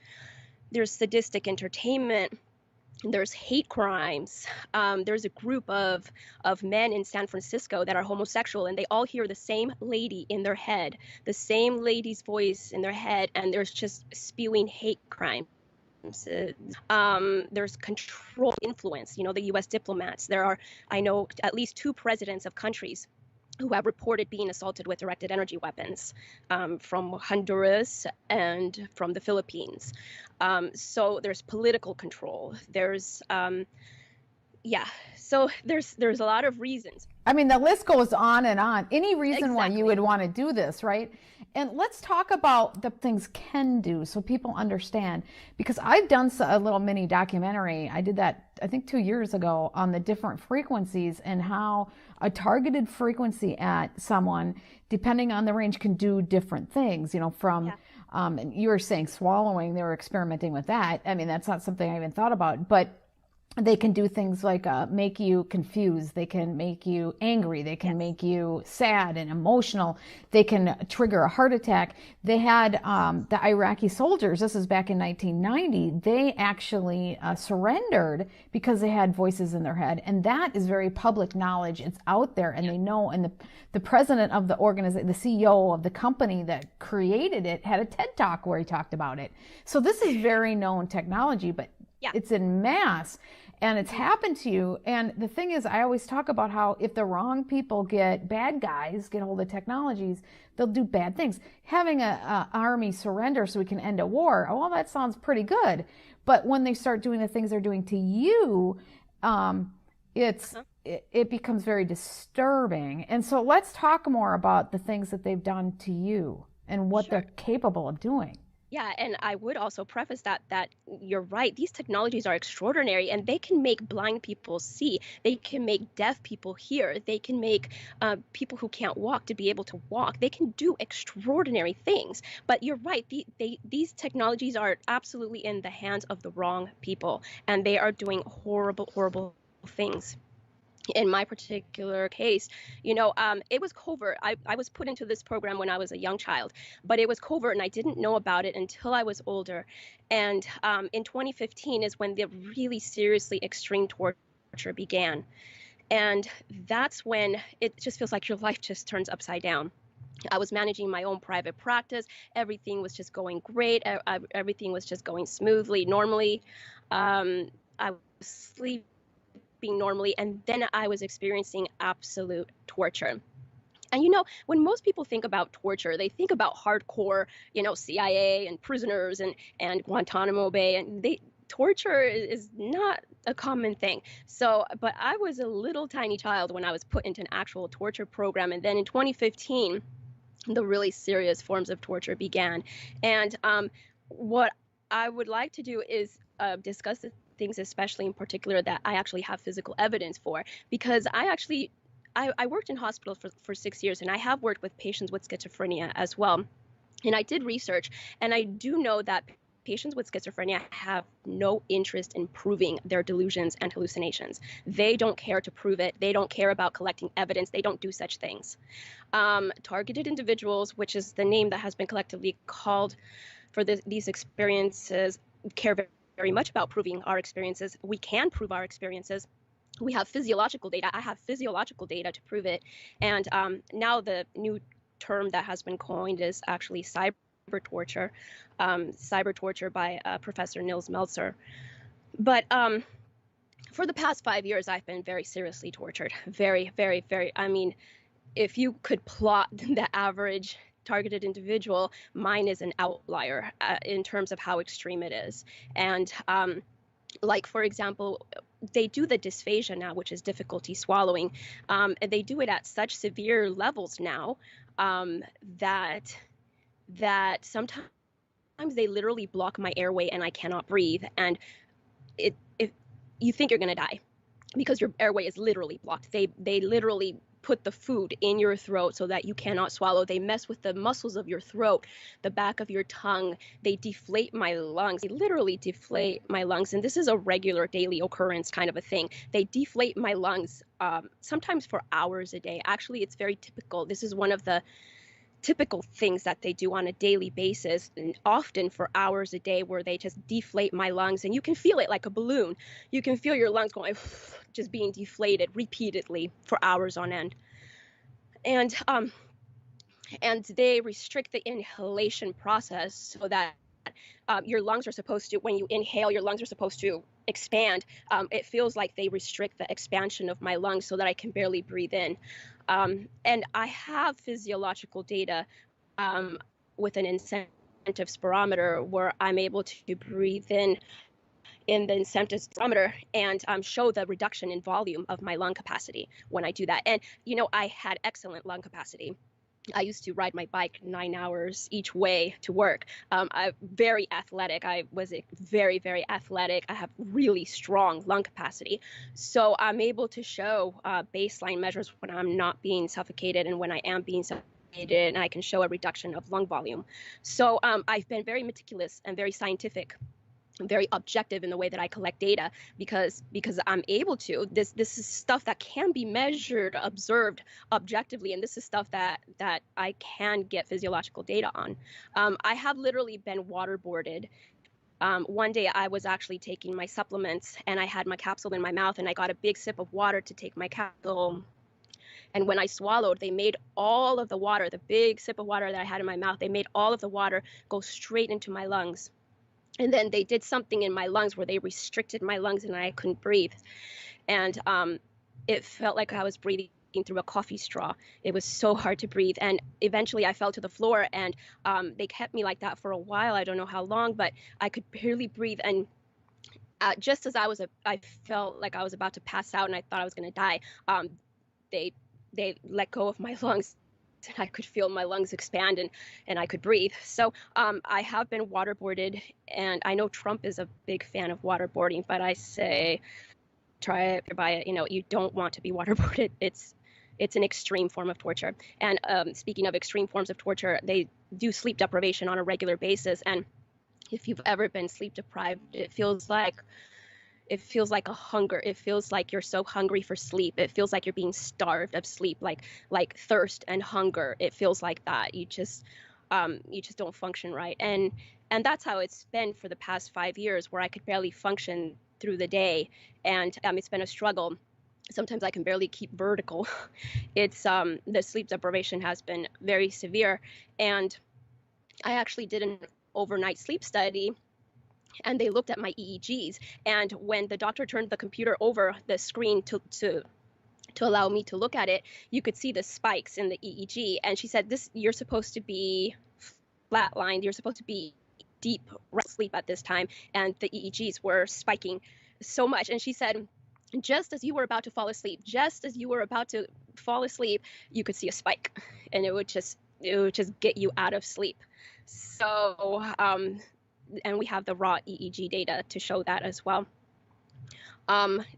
There's sadistic entertainment. There's hate crimes. There's a group of men in San Francisco that are homosexual, and they all hear the same lady in their head, the same lady's voice in their head, and there's just spewing hate crimes. There's control, influence. You know, the U.S. diplomats. I know at least 2 presidents of countries who have reported being assaulted with directed energy weapons, from Honduras and from the Philippines. So there's political control. There's, so there's a lot of reasons. I mean, the list goes on and on. Any reason why Exactly. you would want to do this, right? And let's talk about the things can do so people understand. Because I've done a little mini documentary. I did that, I think, 2 years ago on the different frequencies and how a targeted frequency at someone, depending on the range, can do different things. You know, from, and you were saying swallowing, they were experimenting with that. I mean, that's not something I even thought about. But they can do things like make you confused. They can make you angry. They can make you sad and emotional. They can trigger a heart attack. They had the Iraqi soldiers, this is back in 1990, they actually surrendered because they had voices in their head. And that is very public knowledge. It's out there, and they know. And the president of the organization, the CEO of the company that created it, had a TED Talk where he talked about it. So this is very known technology, but it's in mass. And it's happened to you. And the thing is, I always talk about how if the wrong people bad guys get hold of technologies, they'll do bad things. Having an army surrender so we can end a war, well, that sounds pretty good. But when they start doing the things they're doing to you, it becomes very disturbing. And so let's talk more about the things that they've done to you and what they're capable of doing. Yeah, and I would also preface that you're right. These technologies are extraordinary, and they can make blind people see. They can make deaf people hear. They can make people who can't walk to be able to walk. They can do extraordinary things. But you're right. These technologies are absolutely in the hands of the wrong people, and they are doing horrible, horrible things. In my particular case, it was covert. I was put into this program when I was a young child, but it was covert, and I didn't know about it until I was older. And in 2015 is when the really seriously extreme torture began. And that's when it just feels like your life just turns upside down. I was managing my own private practice. Everything was just going great. Everything was just going smoothly, normally. I was sleeping normally, and then I was experiencing absolute torture. And when most people think about torture, they think about hardcore, CIA and prisoners and Guantanamo Bay, and torture is not a common thing. So, but I was a little tiny child when I was put into an actual torture program, and then in 2015, the really serious forms of torture began. And what I would like to do is discuss the things, especially in particular, that I actually have physical evidence for, because I worked in hospitals for 6 years, and I have worked with patients with schizophrenia as well. And I did research, and I do know that patients with schizophrenia have no interest in proving their delusions and hallucinations. They don't care to prove it. They don't care about collecting evidence. They don't do such things. Targeted individuals, which is the name that has been collectively called for these experiences, care very much about proving our experiences. We can prove our experiences. We have physiological data. I have physiological data to prove it. And now the new term that has been coined is actually cyber torture by Professor Nils Meltzer. But for the past 5 years, I've been very seriously tortured. Very, very, very. I mean, if you could plot the average targeted individual, mine is an outlier in terms of how extreme it is. And like, for example, they do the dysphagia now, which is difficulty swallowing. And they do it at such severe levels now that sometimes they literally block my airway and I cannot breathe. And if you think you're going to die because your airway is literally blocked. They literally put the food in your throat so that you cannot swallow. They mess with the muscles of your throat, the back of your tongue. They deflate my lungs. They literally deflate my lungs. And this is a regular daily occurrence kind of a thing. They deflate my lungs sometimes for hours a day. Actually, it's very typical. This is one of the typical things that they do on a daily basis, and often for hours a day, where they just deflate my lungs, and you can feel it like a balloon. You can feel your lungs going, just being deflated repeatedly for hours on end. And they restrict the inhalation process so that your lungs are supposed to, when you inhale, your lungs are supposed to expand. It feels like they restrict the expansion of my lungs so that I can barely breathe in. And I have physiological data with an incentive spirometer where I'm able to breathe in the incentive spirometer and show the reduction in volume of my lung capacity when I do that. And, you know, I had excellent lung capacity. I used to ride my bike 9 hours each way to work. I'm very athletic. I was very, very athletic. I have really strong lung capacity. So I'm able to show baseline measures when I'm not being suffocated and when I am being suffocated, and I can show a reduction of lung volume. So I've been very meticulous and very scientific, very objective in the way that I collect data because I'm able to. This is stuff that can be measured, observed objectively, and this is stuff that I can get physiological data on. I have literally been waterboarded. One day I was actually taking my supplements and I had my capsule in my mouth and I got a big sip of water to take my capsule. And when I swallowed, they made all of the water, the big sip of water that I had in my mouth, they made all of the water go straight into my lungs. And then they did something in my lungs where they restricted my lungs and I couldn't breathe. And it felt like I was breathing through a coffee straw. It was so hard to breathe. And eventually I fell to the floor and they kept me like that for a while. I don't know how long, but I could barely breathe. And just as I felt like I was about to pass out and I thought I was going to die, they let go of my lungs. And I could feel my lungs expand and I could breathe. So I have been waterboarded, and I know Trump is a big fan of waterboarding, but I say try it, buy it. You know, you don't want to be waterboarded. It's an extreme form of torture. And speaking of extreme forms of torture, they do sleep deprivation on a regular basis. And if you've ever been sleep deprived, it feels like a hunger. It feels like you're so hungry for sleep. It feels like you're being starved of sleep, like thirst and hunger. It feels like that. You just don't function right. And that's how it's been for the past 5 years, where I could barely function through the day. And it's been a struggle. Sometimes I can barely keep vertical. It's the sleep deprivation has been very severe. And I actually did an overnight sleep study, and they looked at my EEGs. And when the doctor turned the computer over the screen to allow me to look at it, you could see the spikes in the EEG. And she said, you're supposed to be flatlined. You're supposed to be deep sleep at this time. And the EEGs were spiking so much. And she said, just as you were about to fall asleep, you could see a spike, and it would just get you out of sleep. So, and we have the raw EEG data to show that as well.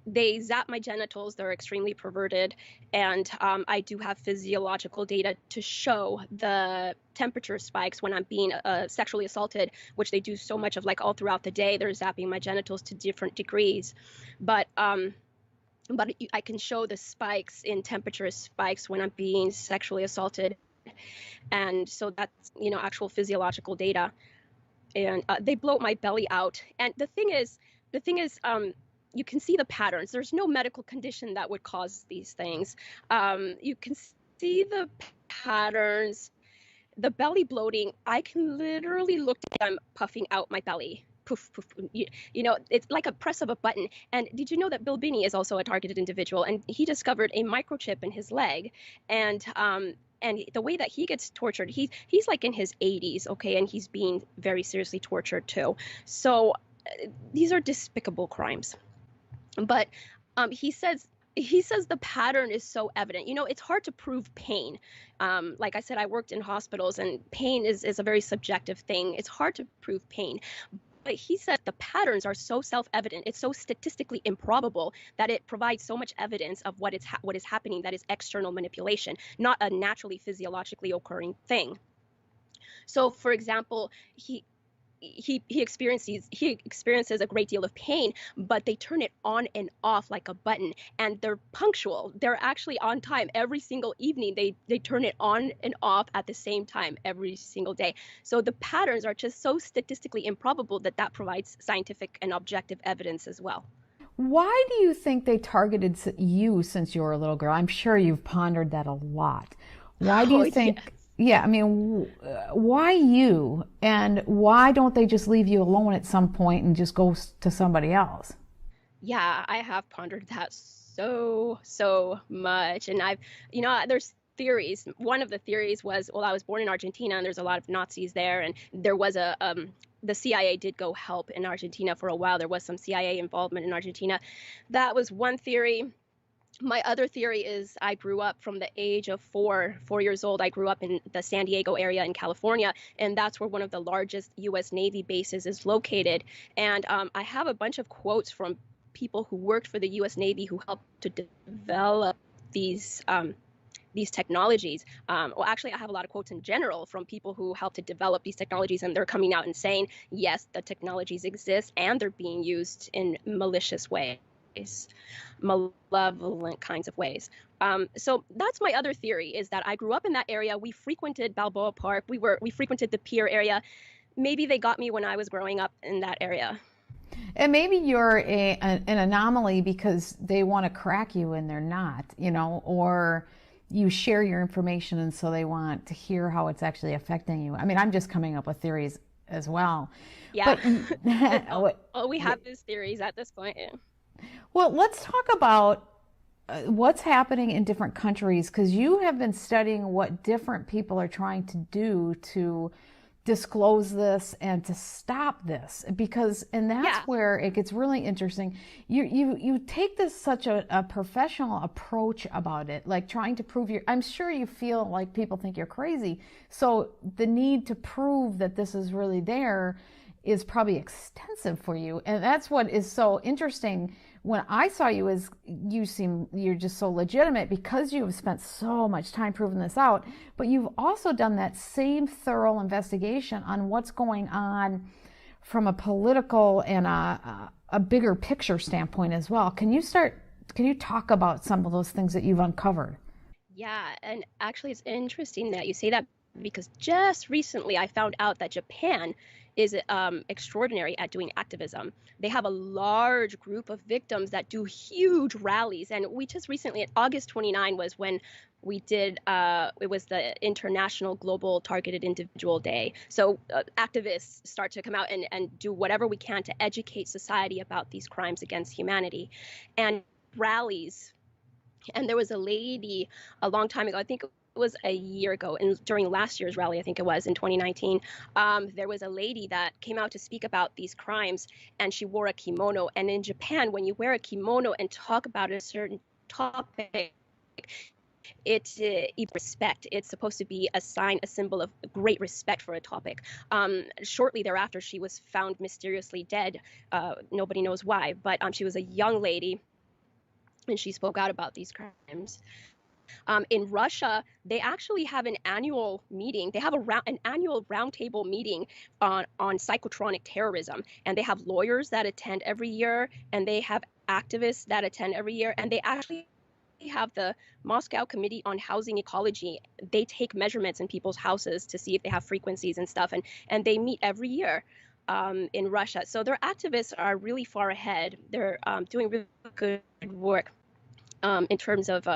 They zap my genitals. They're extremely perverted. And I do have physiological data to show the temperature spikes when I'm being sexually assaulted, which they do so much of, like all throughout the day. They're zapping my genitals to different degrees. But I can show the spikes in temperature spikes when I'm being sexually assaulted. And so that's, actual physiological data. And they blow my belly out. And the thing is, you can see the patterns. There's no medical condition that would cause these things. You can see the patterns, the belly bloating. I can literally look at them puffing out my belly. Poof, poof. It's like a press of a button. And did you know that Bill Binney is also a targeted individual? And he discovered a microchip in his leg. And the way that he gets tortured, he's like in his 80s, okay, and he's being very seriously tortured too. So these are despicable crimes. But he says the pattern is so evident. You know, it's hard to prove pain. Like I said, I worked in hospitals, and pain is a very subjective thing. It's hard to prove pain. But he said the patterns are so self-evident, it's so statistically improbable that it provides so much evidence of what is happening that is external manipulation, not a naturally physiologically occurring thing. So, for example, he experiences a great deal of pain, but they turn it on and off like a button, and they're punctual. They're actually on time every single evening. They turn it on and off at the same time every single day. So the patterns are just so statistically improbable that provides scientific and objective evidence as well. Why do you think they targeted you since you were a little girl? I'm sure you've pondered that a lot. Why do you think? Yes. Yeah, I mean, why you, and why don't they just leave you alone at some point and just go to somebody else? Yeah, I have pondered that so much. And there's theories. One of the theories was, well, I was born in Argentina, and there's a lot of Nazis there, and there was the CIA did go help in Argentina for a while. There was some CIA involvement in Argentina. That was one theory. My other theory is I grew up from the age of 4 years old. I grew up in the San Diego area in California, and that's where one of the largest U.S. Navy bases is located. And I have a bunch of quotes from people who worked for the U.S. Navy who helped to develop these technologies. Well, actually, I have a lot of quotes in general from people who helped to develop these technologies, and they're coming out and saying, yes, the technologies exist, and they're being used in malicious ways. Malevolent kinds of ways. So that's my other theory, is that I grew up in that area. We frequented Balboa Park. We frequented the pier area. Maybe they got me when I was growing up in that area. And maybe you're an anomaly because they want to crack you and they're not, or you share your information and so they want to hear how it's actually affecting you. I mean, I'm just coming up with theories as well. Yeah. But, we have these theories at this point. Yeah. Well, let's talk about what's happening in different countries, because you have been studying what different people are trying to do to disclose this and to stop this, and that's where it gets really interesting. You take this such a professional approach about it, like trying to prove I'm sure you feel like people think you're crazy, so the need to prove that this is really there is probably extensive for you. And that's what is so interesting. When I saw you, is you're just so legitimate because you have spent so much time proving this out, but you've also done that same thorough investigation on what's going on from a political and a bigger picture standpoint as well. Can you talk about some of those things that you've uncovered? Yeah, and actually it's interesting that you say that, because just recently I found out that Japan is extraordinary at doing activism. They have a large group of victims that do huge rallies. And we just recently, August 29 was when we did, it was the International Global Targeted Individual Day. So activists start to come out and do whatever we can to educate society about these crimes against humanity. And rallies. And there was a lady a long time ago, I think it was a year ago, and during last year's rally, I think it was in 2019, there was a lady that came out to speak about these crimes, and she wore a kimono. And in Japan, when you wear a kimono and talk about a certain topic, it's respect. It's supposed to be a symbol of great respect for a topic. Shortly thereafter, she was found mysteriously dead. Nobody knows why, but she was a young lady, and she spoke out about these crimes. In Russia, they actually have an annual meeting. They have an annual roundtable meeting on psychotronic terrorism, and they have lawyers that attend every year, and they have activists that attend every year, and they actually have the Moscow Committee on Housing Ecology. They take measurements in people's houses to see if they have frequencies and stuff, and they meet every year in Russia. So their activists are really far ahead. They're doing really good work in terms of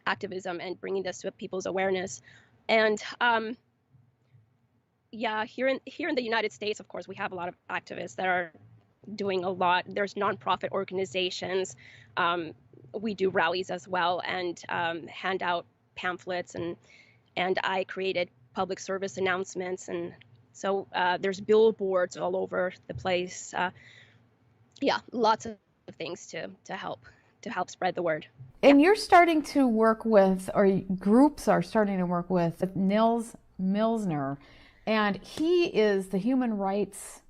activism and bringing this to people's awareness. And here in the United States, of course, we have a lot of activists that are doing a lot. There's nonprofit organizations. We do rallies as well, and hand out pamphlets, and I created public service announcements, and so there's billboards all over the place. Lots of of things to help spread the word. And you're starting to work with, or groups are starting to work with Nils Milsner, and he is the human rights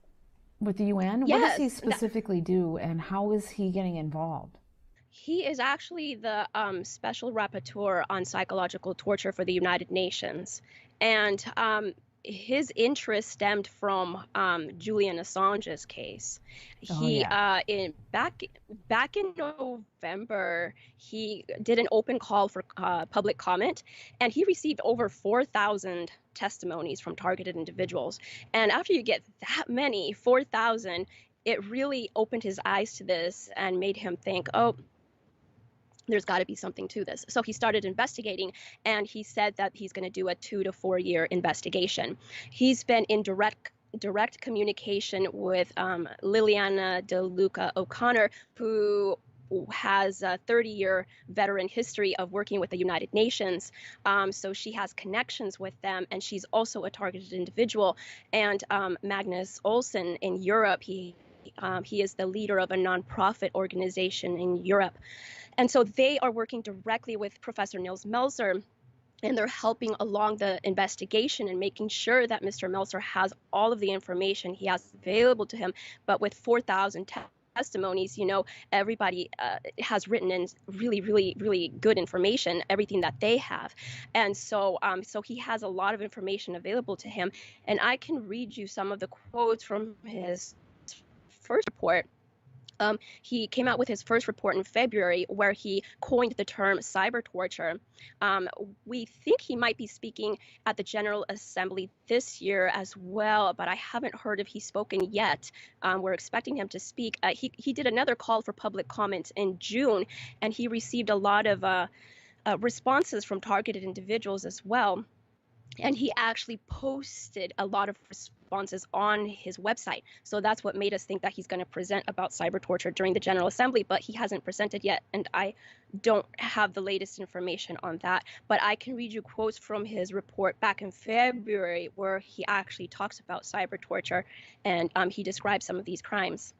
with the UN. Yes, what does he specifically do, and how is he getting involved? He is actually the special rapporteur on psychological torture for the United Nations. And his interest stemmed from Julian Assange's case. Back in November, he did an open call for public comment, and he received over 4,000 testimonies from targeted individuals. And after you get that many, 4,000, it really opened his eyes to this and made him think, oh, there's got to be something to this. So he started investigating, and he said that he's going to do a 2 to 4 year investigation. He's been in direct communication with Liliana De Luca O'Connor, who has a 30-year veteran history of working with the United Nations. So she has connections with them, and she's also a targeted individual. And Magnus Olsson in Europe, he is the leader of a nonprofit organization in Europe. And so they are working directly with Professor Nils Melzer, and they're helping along the investigation and making sure that Mr. Melzer has all of the information he has available to him. But with 4,000 testimonies, everybody has written in really, really, really good information, everything that they have. And so he has a lot of information available to him. And I can read you some of the quotes from his first report. He came out with his first report in February, where he coined the term cyber torture. We think he might be speaking at the General Assembly this year as well, but I haven't heard if he's spoken yet. We're expecting him to speak. He did another call for public comment in June, and he received a lot of responses from targeted individuals as well. And he actually posted a lot of responses on his website. So that's what made us think that he's going to present about cyber torture during the General Assembly, but he hasn't presented yet. And I don't have the latest information on that. But I can read you quotes from his report back in February, where he actually talks about cyber torture, and he describes some of these crimes.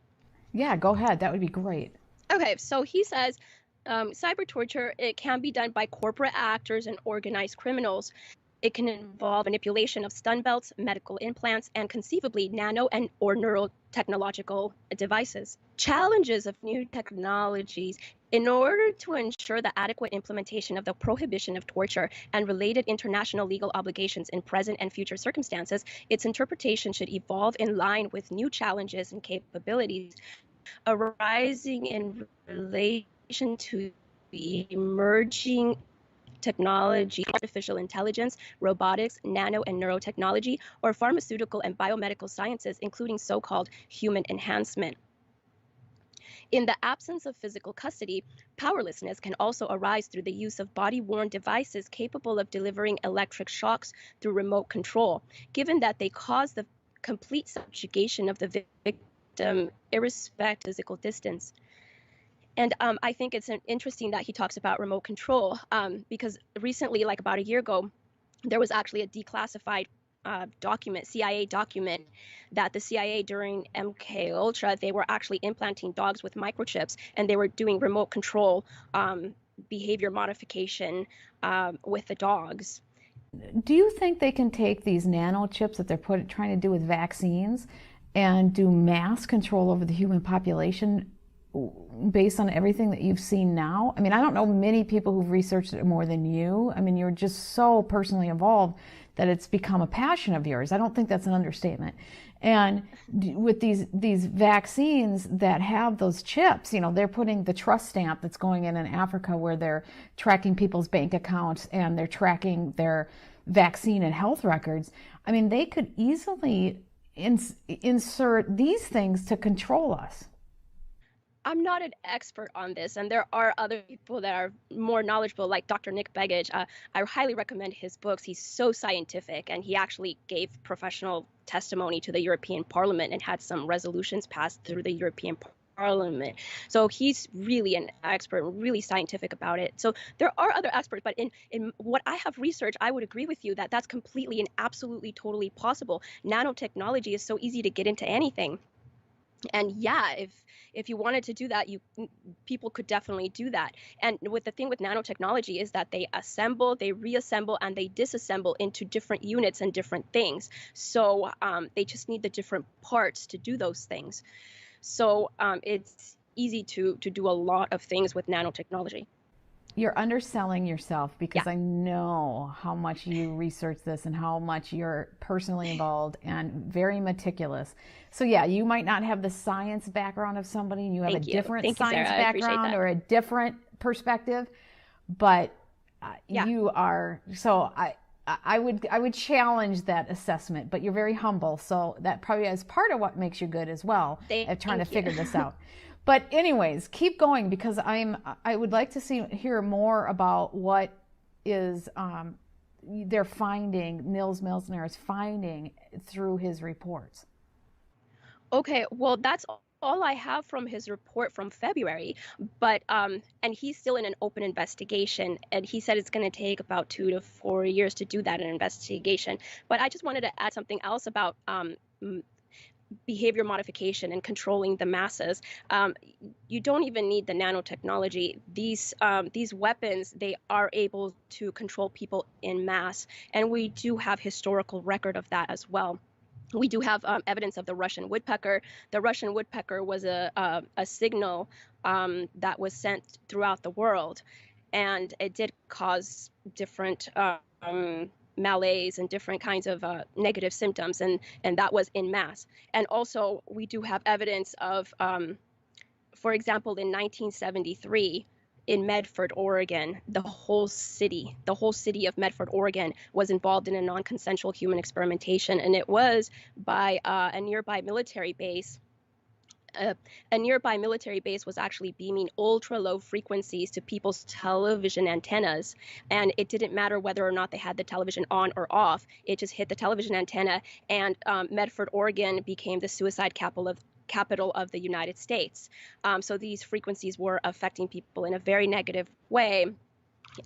Yeah, go ahead. That would be great. Okay, so he says, cyber torture, it can be done by corporate actors and organized criminals. It can involve manipulation of stun belts, medical implants, and conceivably nano or neurotechnological devices. Challenges of new technologies. In order to ensure the adequate implementation of the prohibition of torture and related international legal obligations in present and future circumstances, its interpretation should evolve in line with new challenges and capabilities arising in relation to the emerging technology, artificial intelligence, robotics, nano and neurotechnology, or pharmaceutical and biomedical sciences, including so-called human enhancement. In the absence of physical custody, powerlessness can also arise through the use of body-worn devices capable of delivering electric shocks through remote control, given that they cause the complete subjugation of the victim irrespective of physical distance. And I think it's interesting that he talks about remote control, because recently, like about a year ago, there was actually a declassified document, CIA document, that the CIA during MK Ultra, they were actually implanting dogs with microchips, and they were doing remote control behavior modification with the dogs. Do you think they can take these nanochips that they're trying to do with vaccines and do mass control over the human population based on everything that you've seen now? I mean, I don't know many people who've researched it more than you. I mean, you're just so personally involved that it's become a passion of yours. I don't think that's an understatement. And with these vaccines that have those chips, they're putting the trust stamp that's going in Africa, where they're tracking people's bank accounts and they're tracking their vaccine and health records. I mean, they could easily insert these things to control us. I'm not an expert on this, and there are other people that are more knowledgeable, like Dr. Nick Begich. I highly recommend his books. He's so scientific, and he actually gave professional testimony to the European Parliament and had some resolutions passed through the European Parliament. So he's really an expert, really scientific about it. So there are other experts, but in what I have researched, I would agree with you that that's completely and absolutely totally possible. Nanotechnology is so easy to get into anything. And yeah, if you wanted to do that, people could definitely do that. And the thing with nanotechnology is that they assemble, they reassemble, and they disassemble into different units and different things. So they just need the different parts to do those things. So it's easy to do a lot of things with nanotechnology. You're underselling yourself, because Yeah. I know how much you research this and how much you're personally involved and very meticulous. So yeah, you might not have the science background of somebody, and you have Thank a you. different Thank you, science Sarah. I appreciate background that. or a different perspective, but Yeah. you are, so I would challenge that assessment, but you're very humble, so that probably is part of what makes you good as well at trying to figure this out. But anyways, keep going, because I would like to hear more about what is they're finding, Nils Milsner is finding through his reports. Okay, well, that's all I have from his report from February, but and he's still in an open investigation, and he said it's going to take about 2 to 4 years to do that in an investigation. But I just wanted to add something else about behavior modification and controlling the masses. You don't even need the nanotechnology. These weapons, they are able to control people in mass, and we do have historical record of that as well. We do have evidence of the Russian woodpecker. The Russian woodpecker was a signal that was sent throughout the world, and it did cause different malaise and different kinds of negative symptoms, and that was in mass. And also, we do have evidence of, for example, in 1973, in Medford, Oregon, the whole city of Medford, Oregon was involved in a non-consensual human experimentation, and it was by a nearby military base. A nearby military base was actually beaming ultra low frequencies to people's television antennas, and it didn't matter whether or not they had the television on or off. It just hit the television antenna, and Medford, Oregon became the suicide capital of the United States. So these frequencies were affecting people in a very negative way.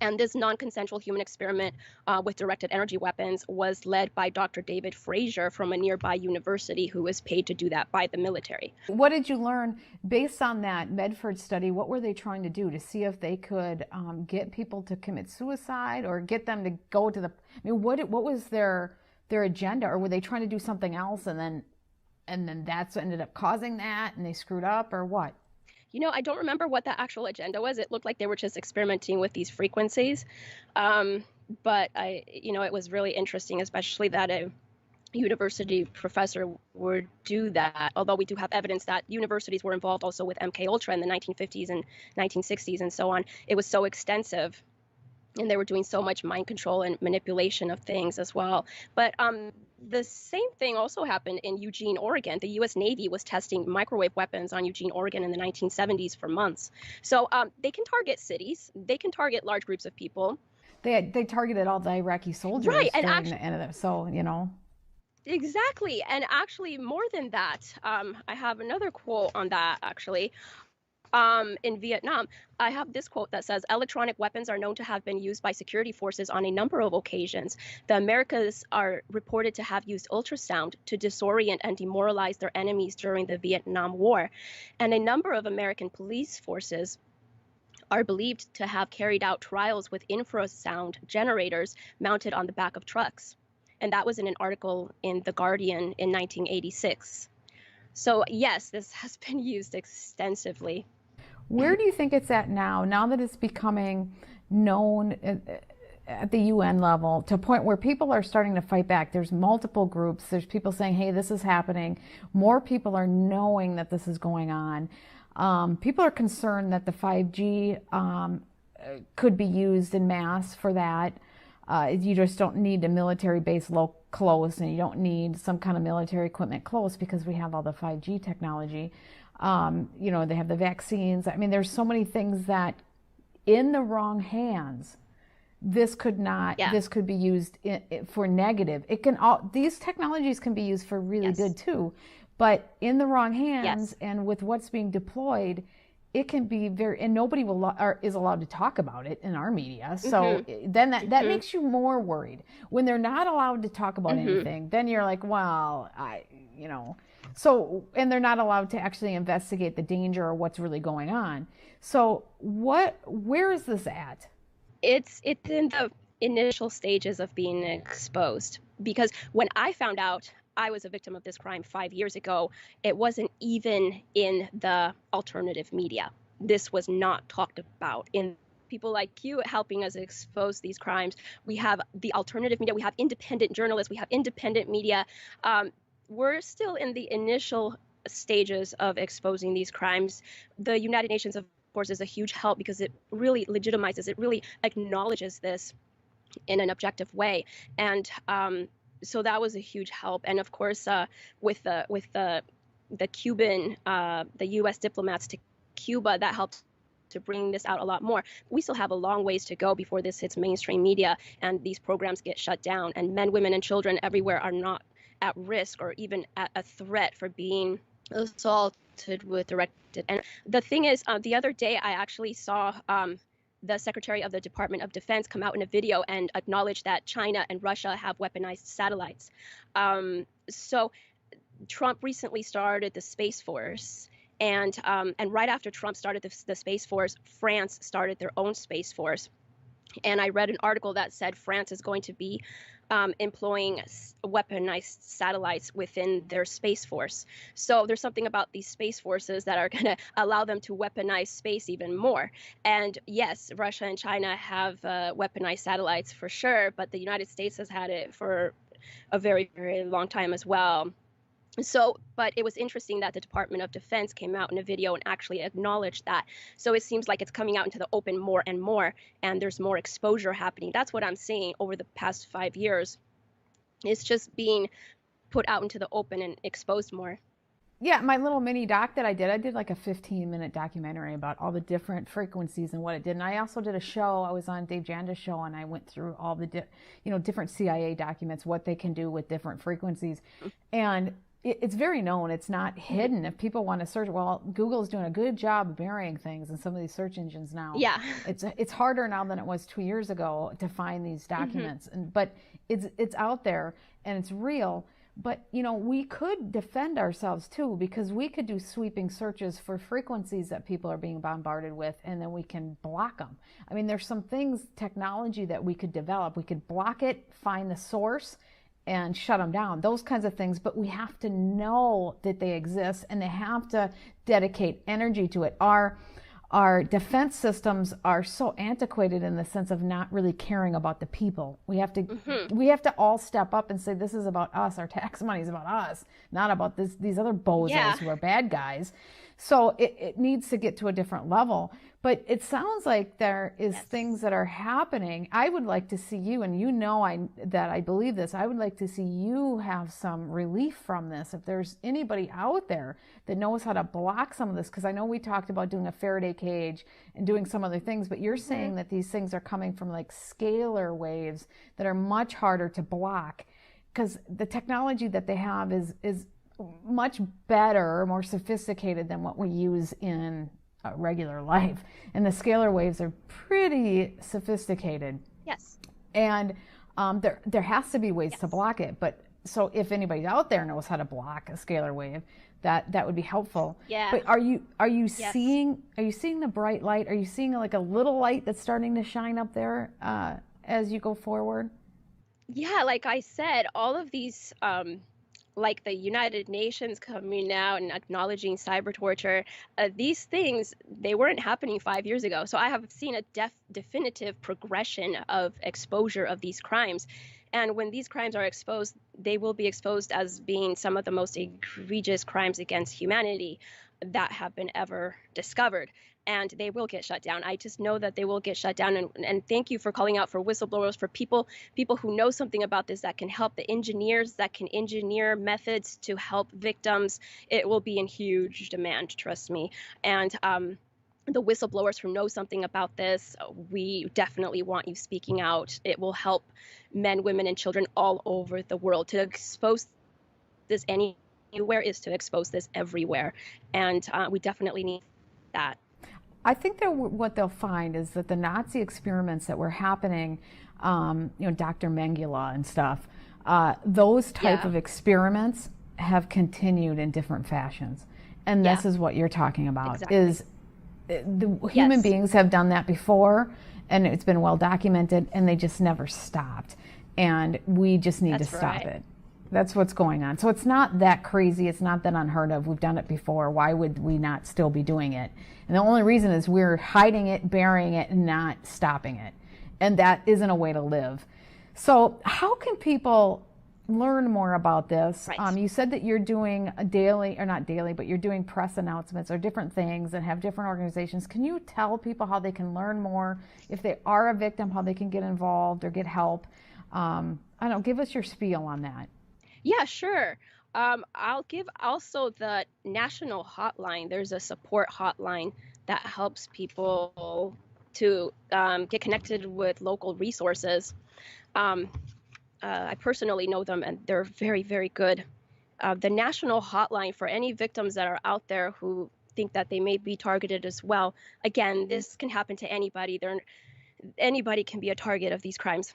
And this non-consensual human experiment with directed energy weapons was led by Dr. David Frazier from a nearby university, who was paid to do that by the military. What did you learn based on that Medford study? What were they trying to do to see if they could get people to commit suicide, or get them to go to the, I mean, what was their agenda? Or were they trying to do something else, and then that's what ended up causing that, and they screwed up, or what? You know, I don't remember what the actual agenda was. It looked like they were just experimenting with these frequencies. But it was really interesting, especially that a university professor would do that. Although we do have evidence that universities were involved also with MK Ultra in the 1950s and 1960s and so on. It was so extensive, and they were doing so much mind control and manipulation of things as well. But the same thing also happened in Eugene, Oregon. The U.S. Navy was testing microwave weapons on Eugene, Oregon in the 1970s for months. So they can target cities. They can target large groups of people. They targeted all the Iraqi soldiers, right, and during the end of it. So, Exactly. And actually, more than that, I have another quote on that, actually. In Vietnam, I have this quote that says, "Electronic weapons are known to have been used by security forces on a number of occasions. The Americas are reported to have used ultrasound to disorient and demoralize their enemies during the Vietnam War. And a number of American police forces are believed to have carried out trials with infrasound generators mounted on the back of trucks." And that was in an article in The Guardian in 1986. So yes, this has been used extensively. Where do you think it's at now that it's becoming known at the UN level, to a point where people are starting to fight back? There's multiple groups. There's people saying, hey, this is happening. More people are knowing that this is going on. People are concerned that the 5G could be used in mass for that. You just don't need a military base close, and you don't need some kind of military equipment close, because we have all the 5G technology. They have the vaccines. I mean, there's so many things that, in the wrong hands, this could be used for negative. These technologies can be used for really good too, but in the wrong hands, and with what's being deployed, it can be and nobody is allowed to talk about it in our media. So then that makes you more worried. When they're not allowed to talk about anything, then you're like, well, So, and they're not allowed to actually investigate the danger or what's really going on. So where is this at? It's in the initial stages of being exposed, because when I found out I was a victim of this crime 5 years ago, it wasn't even in the alternative media. This was not talked about in people like you helping us expose these crimes. We have the alternative media, we have independent journalists, we have independent media. We're still in the initial stages of exposing these crimes. The United Nations, of course, is a huge help because it really legitimizes, it really acknowledges this in an objective way. And so that was a huge help. And of course, with the Cuban, the U.S. diplomats to Cuba, that helped to bring this out a lot more. We still have a long ways to go before this hits mainstream media and these programs get shut down, and men, women, and children everywhere are not at risk or even at a threat for being assaulted with directed. And the thing is, the other day I actually saw the Secretary of the Department of Defense come out in a video and acknowledge that China and Russia have weaponized satellites. So Trump recently started the Space Force, and right after Trump started the Space Force, France started their own Space Force. And I read an article that said France is going to be employing weaponized satellites within their Space Force. So there's something about these Space Forces that are going to allow them to weaponize space even more. And yes, Russia and China have weaponized satellites for sure, but the United States has had it for a very, very long time as well. So, but it was interesting that the Department of Defense came out in a video and actually acknowledged that. So it seems like it's coming out into the open more and more, and there's more exposure happening. That's what I'm seeing over the past 5 years. It's just being put out into the open and exposed more. Yeah, my little mini doc that I did like a 15-minute documentary about all the different frequencies and what it did. And I also did a show. I was on Dave Janda's show, and I went through all the different CIA documents, what they can do with different frequencies. And it's very known. It's not hidden. If people want to search, well, Google's doing a good job of burying things in some of these search engines now. Yeah. It's harder now than it was 2 years ago to find these documents. But it's out there and it's real. But, we could defend ourselves too, because we could do sweeping searches for frequencies that people are being bombarded with, and then we can block them. I mean, there's some things, technology that we could develop. We could block it, find the source, and shut them down, those kinds of things. But we have to know that they exist, and they have to dedicate energy to it. Our defense systems are so antiquated in the sense of not really caring about the people. We have to all step up and say, this is about us. Our tax money is about us, not about these other bozos who are bad guys. So it needs to get to a different level. But it sounds like there is things that are happening. I would like to see you, and that I believe this, I would like to see you have some relief from this. If there's anybody out there that knows how to block some of this, because I know we talked about doing a Faraday cage and doing some other things, but you're saying that these things are coming from like scalar waves that are much harder to block, because the technology that they have is much better, more sophisticated than what we use in regular life, and the scalar waves are pretty sophisticated. Yes. And there has to be ways to block it. But so if anybody out there knows how to block a scalar wave, that would be helpful. Yeah. But are you seeing the bright light? Are you seeing like a little light that's starting to shine up there as you go forward? Yeah, like I said, all of these like the United Nations coming out and acknowledging cyber torture, these things, they weren't happening 5 years ago. So I have seen a definitive progression of exposure of these crimes. And when these crimes are exposed, they will be exposed as being some of the most egregious crimes against humanity that have been ever discovered. And they will get shut down. I just know that they will get shut down. And thank you for calling out for whistleblowers, for people who know something about this, that can help, the engineers that can engineer methods to help victims. It will be in huge demand, trust me. And the whistleblowers who know something about this, we definitely want you speaking out. It will help men, women, and children all over the world. To expose this anywhere is to expose this everywhere. And we definitely need that. I think that what they'll find is that the Nazi experiments that were happening, Dr. Mengele and stuff, those type of experiments have continued in different fashions. And this is what you're talking about. Exactly. Is the human beings have done that before, and it's been well documented, and they just never stopped. And we just need to stop it. That's what's going on. So it's not that crazy. It's not that unheard of. We've done it before. Why would we not still be doing it? And the only reason is we're hiding it, burying it, and not stopping it. And that isn't a way to live. So how can people learn more about this? Right. You said that you're doing a daily, or not daily, but you're doing press announcements or different things and have different organizations. Can you tell people how they can learn more? If they are a victim, how they can get involved or get help? I don't know, give us your spiel on that. Yeah, sure. I'll give also the national hotline. There's a support hotline that helps people to get connected with local resources. I personally know them, and they're very, very good. The national hotline for any victims that are out there who think that they may be targeted as well. Again, this can happen to anybody. Anybody can be a target of these crimes.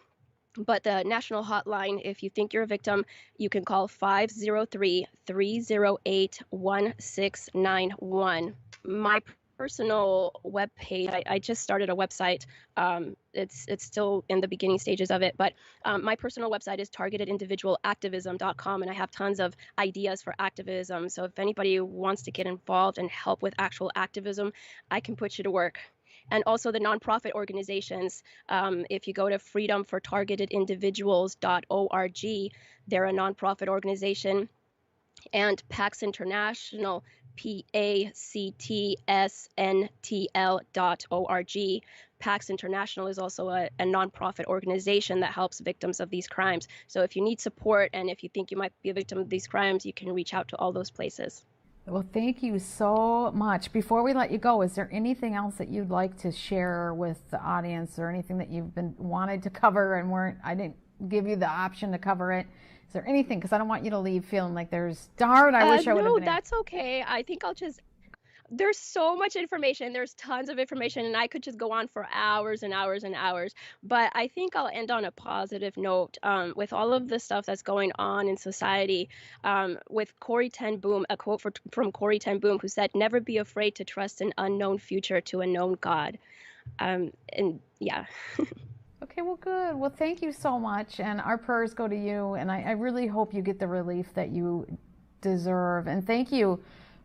But the national hotline, if you think you're a victim, you can call 503-308-1691. My personal webpage, I just started a website. It's still in the beginning stages of it, but my personal website is targetedindividualactivism.com, and I have tons of ideas for activism. So if anybody wants to get involved and help with actual activism, I can put you to work. And also the nonprofit organizations. If you go to freedomfortargetedindividuals.org, they're a nonprofit organization. And PAX International, PACTSNTL.org. PAX International is also a nonprofit organization that helps victims of these crimes. So if you need support and if you think you might be a victim of these crimes, you can reach out to all those places. Well, thank you so much. Before we let you go, is there anything else that you'd like to share with the audience, or anything that you've been wanted to cover and I didn't give you the option to cover it? Is there anything? Because I don't want you to leave feeling like there's, darn, I wish I would have been. No, that's okay. I think there's so much information. There's tons of information, and I could just go on for hours and hours and hours. But I think I'll end on a positive note. With all of the stuff that's going on in society, with Corrie ten Boom, a quote from Corrie ten Boom, who said, "Never be afraid to trust an unknown future to a known God." And yeah. Okay, well, good. Well, thank you so much. And our prayers go to you. And I really hope you get the relief that you deserve. And thank you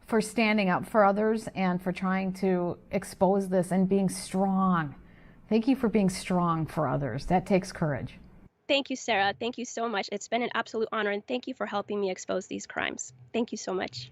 for standing up for others and for trying to expose this and being strong. Thank you for being strong for others. That takes courage. Thank you, Sarah. Thank you so much. It's been an absolute honor, and thank you for helping me expose these crimes. Thank you so much.